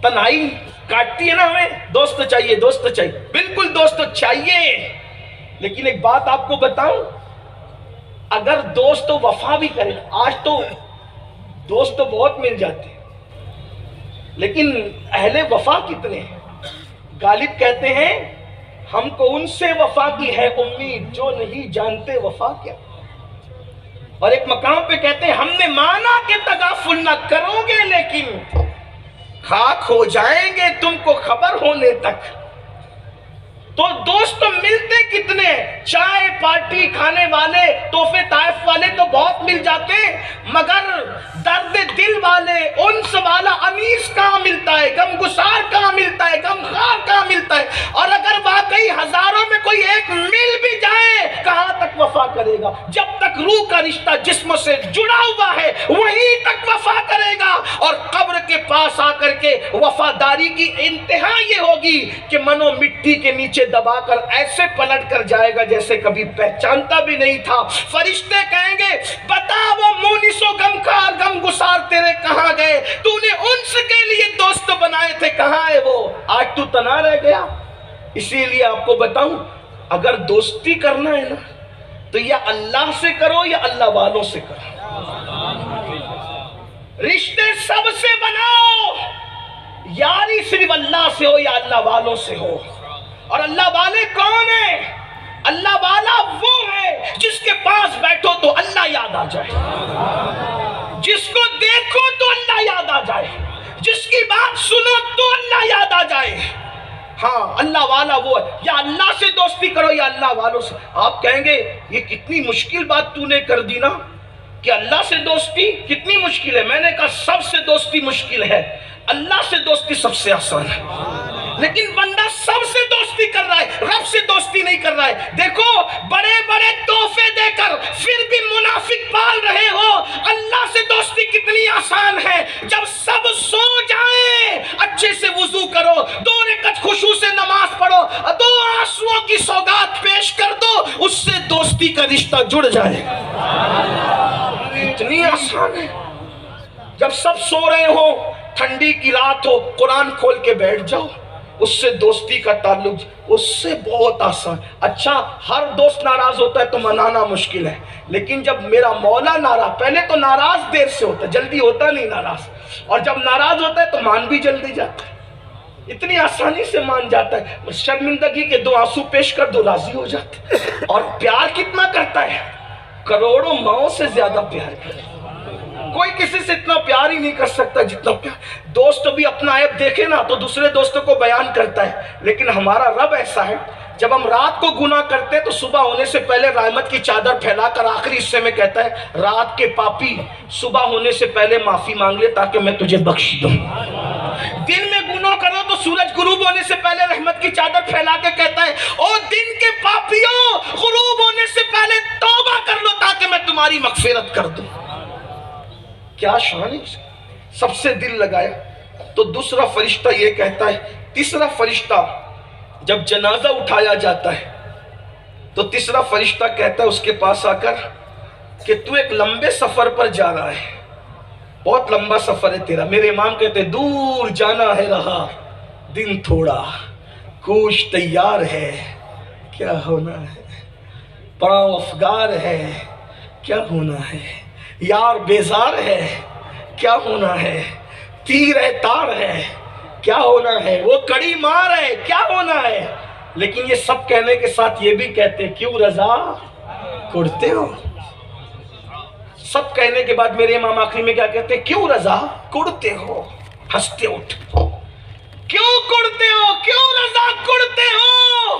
تنہائی کاٹتی ہے نا ہمیں، دوست چاہیے دوست چاہیے، بالکل دوست چاہیے، لیکن ایک بات آپ کو بتاؤں، اگر دوست وفا بھی کرے، آج تو دوست تو بہت مل جاتے ہیں لیکن اہل وفا کتنے ہیں؟ غالب کہتے ہیں ہم کو ان سے وفا کی ہے امید جو نہیں جانتے وفا کیا، اور ایک مقام پہ کہتے ہیں ہم نے مانا کہ تغافل نہ کرو گے لیکن خاک ہو جائیں گے تم کو خبر ہونے تک۔ تو دوست ملتے کتنے ہیں؟ چائے پارٹی کھانے والے، تحفے طائف والے تو بہت مل جاتے ہیں، مگر درد دل والے، انس والا انیس کہاں ملتا ہے؟ غم گسار کہاں ملتا ہے؟ غم خار کہاں ملتا ہے؟ اور اگر واقعی ہزاروں میں کوئی ایک مل بھی جائے، کہاں تک وفا کرے گا؟ جب تک روح کا رشتہ جسم سے جڑا ہوا ہے وہیں تک وفا کرے گا، اور قبر کے پاس آ کر کے وفاداری کی انتہا یہ ہوگی کہ منو مٹی کے نیچے دبا کر ایسے پلٹ کر جائے گا جیسے کبھی پہچانتا بھی نہیں تھا۔ فرشتے کہیں گے بتا وہ مونس و غمخوار غم گسار تیرے کہاں گئے؟ تو نے انس کے لیے دوست بنائے تھے، کہاں ہے وہ؟ آج تو تنہا رہ گیا۔ اسی لیے آپ کو بتاؤں، اگر دوستی کرنا ہے نا تو یا اللہ سے کرو یا اللہ والوں سے کرو، رشتے سب سے بناؤ، یاری صرف اللہ سے ہو یا اللہ والوں سے ہو۔ اور اللہ والے کون ہیں؟ اللہ والا وہ ہے جس کے پاس بیٹھو تو اللہ یاد آ جائے، جس کو دیکھو تو اللہ یاد آ جائے، جس کی بات سنو تو اللہ یاد آ جائے۔ ہاں اللہ والا وہ ہے، یا اللہ سے دوستی کرو یا اللہ والوں سے۔ آپ کہیں گے یہ کتنی مشکل بات تو نے کر دی نا، کہ اللہ سے دوستی کتنی مشکل ہے۔ میں نے کہا سب سے دوستی مشکل ہے، اللہ سے دوستی سب سے آسان ہے۔ لیکن بندہ سب سے دوستی کر رہا ہے، رب سے دوستی نہیں کر رہا ہے۔ دیکھو بڑے بڑے تحفے دے کر پھر بھی منافق پال رہے ہو، اللہ سے دوستی کتنی آسان ہے۔ جب سب سو جائیں اچھے سے وضو کرو، 2 رکعت خشوع سے نماز پڑھو، 2 آنسوؤں کی سوگات پیش کر دو، اس سے دوستی کا رشتہ جڑ جائے۔ اتنی آسان ہے۔ جب سب سو رہے ہو، ٹھنڈی کی رات ہو، قرآن کھول کے بیٹھ جاؤ، اس سے دوستی کا تعلق اس سے بہت آسان۔ اچھا ہر دوست ناراض ہوتا ہے تو منانا مشکل ہے، لیکن جب میرا مولا ناراض، پہلے تو ناراض دیر سے ہوتا ہے، جلدی ہوتا نہیں ناراض، اور جب ناراض ہوتا ہے تو مان بھی جلدی جاتا ہے، اتنی آسانی سے مان جاتا ہے۔ شرمندگی کے 2 آنسو پیش کر دو، راضی ہو جاتے ہیں۔ اور پیار کتنا کرتا ہے؟ کروڑوں ماؤں سے زیادہ پیار کرتا ہے۔ کوئی کسی سے اتنا پیار ہی نہیں کر سکتا جتنا پیار۔ دوست بھی اپنا عیب دیکھے نا تو دوسرے دوستوں کو بیان کرتا ہے، لیکن ہمارا رب ایسا ہے، جب ہم رات کو گناہ کرتے ہیں تو صبح ہونے سے پہلے رحمت کی چادر پھیلا کر آخری حصے میں کہتا ہے رات کے پاپی صبح ہونے سے پہلے معافی مانگ لے تاکہ میں تجھے بخش دوں۔ دن میں گناہ کرو تو سورج غروب ہونے سے پہلے رحمت کی چادر پھیلا کے کہتا ہے او دن کے پاپیوں، غروب ہونے سے پہلے توبہ کر لو تاکہ میں تمہاری مغفرت کر دوں۔ کیا شان ہے، سب سے دل لگایا۔ تو دوسرا فرشتہ یہ کہتا ہے، تیسرا فرشتہ جب جنازہ اٹھایا جاتا ہے تو تیسرا فرشتہ کہتا ہے اس کے پاس آ کر کہ تو ایک لمبے سفر پر جا رہا ہے، بہت لمبا سفر ہے تیرا۔ میرے امام کہتے ہیں دور جانا ہے رہا دن تھوڑا، کوش تیار ہے کیا ہونا ہے، پاؤں افگار ہے کیا ہونا ہے، یار بیزار ہے کیا ہونا ہے، تیر ہے تار ہے کیا ہونا ہے، وہ کڑی مار ہے کیا ہونا ہے۔ لیکن یہ سب کہنے کے ساتھ یہ بھی کہتے کیوں رضا کڑتے ہو؟ سب کہنے کے بعد میرے امام آخری میں کیا کہتے کیوں رضا کڑتے ہو؟ ہنستے اٹھ، کیوں کڑتے ہو؟ کیوں رضا کڑتے ہو؟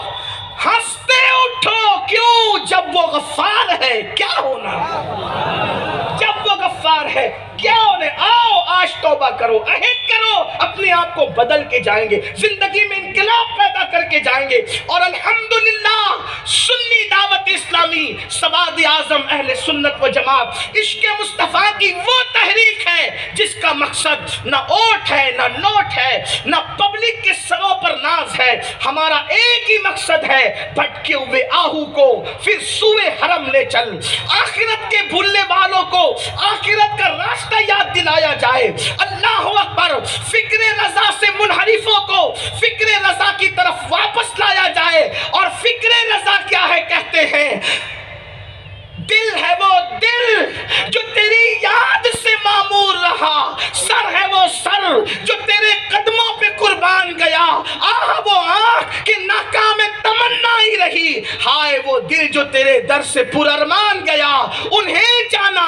ہنستے اٹھو، کیوں؟ جب وہ غفار ہے کیا ہونا ہے، جب وہ غفار ہے کیا ہونے۔ آؤ آج توبہ کرو، عہد کرو، اپنے آپ کو بدل کے جائیں گے، زندگی میں انقلاب پیدا کر کے جائیں گے۔ اور الحمدللہ سنی دعوت اسلامی سواد اعظم اہل سنت و جماعت عشق مصطفیٰ کی وہ تحریک ہے جس کا مقصد نہ اوٹ ہے نہ نوٹ ہے نہ پبلک کے سروں پر ناز ہے۔ ہمارا ایک ہی مقصد ہے، بھٹکے ہوئے آہو کو پھر سوئے حرم لے چل، آخرت کے بھولنے والوں کو آخرت کا راستہ یاد دلایا جائے۔ اللہ اکبر، فکر رضا سے منحرفوں کو کی طرف واپس لایا جائے. اور فکر رضا کیا ہے؟ کہتے ہیں دل ہے وہ دل جو تیری یاد سے معمور رہا، سر ہے وہ سر جو تیرے قدموں پہ قربان گیا، آہ وہ آنکھ کہ ناکام تمنا ہی رہی، ہائے وہ دل جو تیرے در سے پرارمان گیا. انہیں جانا،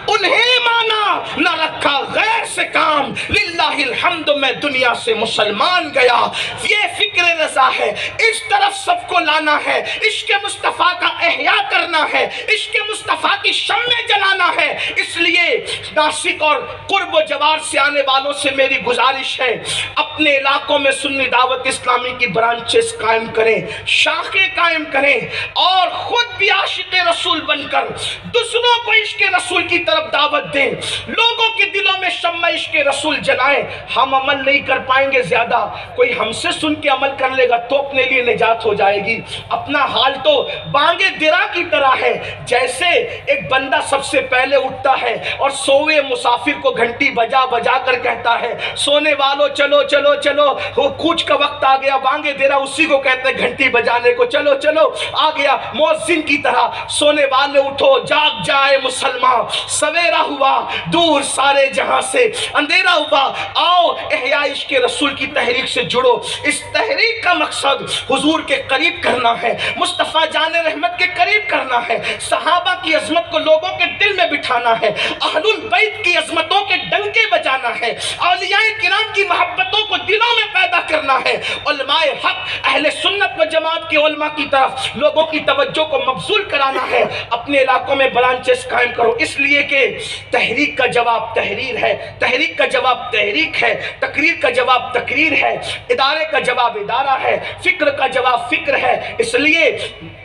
انہیں مانا، نہ رکھا غیر سے کام، للہ الحمد میں دنیا سے مسلمان گیا. یہ فکر رضا ہے. اس طرف سب کو لانا ہے، عشق مصطفیٰ کا احیاء کرنا ہے، عشق مصطفیٰ کی شمع جلانا ہے. اس لیے ناسک اور قرب و جوار سے آنے والوں سے میری گزارش ہے، اپنے علاقوں میں سنی دعوت اسلامی کی برانچز قائم کریں، شاخیں قائم کریں، اور خود بھی عاشق رسول بن کر دوسروں کو عشق رسول کی طرف دعوت دیں، لوگوں کے دلوں میں شمع عشق رسول جلائیں. ہم عمل نہیں کر پائیں گے زیادہ، کوئی ہم سے سن کے عمل کر لے گا تو اپنے لیے نجات ہو جائے گی. اپنا حال تو بانگے درا کی طرح ہے. جیسے ایک بندہ سب سے پہلے اٹھتا ہے اور سوئے مسافر کو گھنٹی بجا بجا کر کہتا ہے سونے والو چلو چلو چلو، وہ کوچ کا وقت آ گیا. بانگے درا اسی کو کہتے ہیں گھنٹی بجانے کو، چلو چلو آ گیا. مؤذن کی طرح سونے والے اٹھو، جاگ جائے مسلمان، سویرا ہوا دور سارے جہاں سے، اندھیرا ہوا، آؤ احیاء عشق رسول کی تحریک سے جڑو. اس تحریک کا مقصد حضور کے قریب کرنا ہے، مصطفیٰ جان رحمت کے قریب کرنا ہے، صحابہ کی عظمت کو لوگوں کے دل میں بٹھانا ہے، اہل البیت کی عظمتوں کے ڈنکے بجانا ہے، اولیاء کرام کی محبتوں کو دلوں میں پیدا کرنا ہے، علماء حق اہل سنت و جماعت کے علماء کی طرف لوگوں کی توجہ کو مبذول کرانا ہے. اپنے علاقوں میں برانچز قائم کرو، اس لیے کہ تحریک کا جواب تحریر ہے، تحریک کا جواب تحریک ہے، تقریر کا جواب تقریر ہے، ادارے کا جواب ادارہ ہے، فکر کا جواب فکر ہے. اس لیے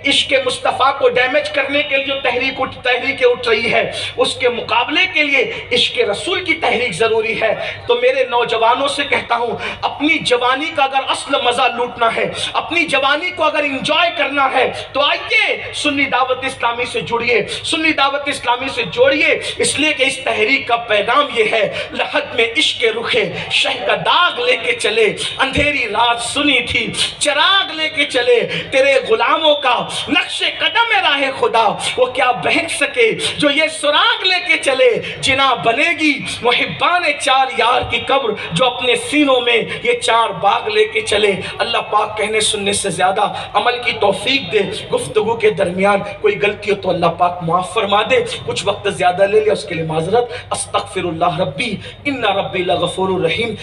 عشق مصطفیٰ کو ڈیمیج کرنے کے لیے جو تحریکیں اٹھ رہی ہے، اس کے مقابلے کے لیے عشق رسول کی تحریک ضروری ہے. تو میرے نوجوانوں سے کہتا ہوں، اپنی جوانی کا اگر اصل مزہ لوٹنا ہے، اپنی جوانی کو اگر انجوائے کرنا ہے، تو آئیے سنی دعوت اسلامی سے جڑیے، سنی دعوت اسلامی سے جوڑیے. اس لیے کہ اس تحریک کا پیغام یہ ہے، لحد میں عشق رخے شہ کا داغ لے کے چلے، اندھیری رات سنی تھی چراغ لے کے چلے، تیرے غلاموں کا نقش قدم راہ خدا وہ کیا بہک سکے جو یہ سراغ لے کے چلے. جنا بنے گی محبان چار یار کی قبر جو اپنے سینوں میں یہ چار باغ لے کے چلے. اللہ پاک کہنے سننے سے زیادہ عمل کی توفیق دے. گفتگو کے درمیان کوئی غلطی ہو تو اللہ پاک معاف فرما دے. کچھ وقت زیادہ لے لیا اس کے لیے معذرت. استغفر اللہ ربی ان ربی لغفور رحیم.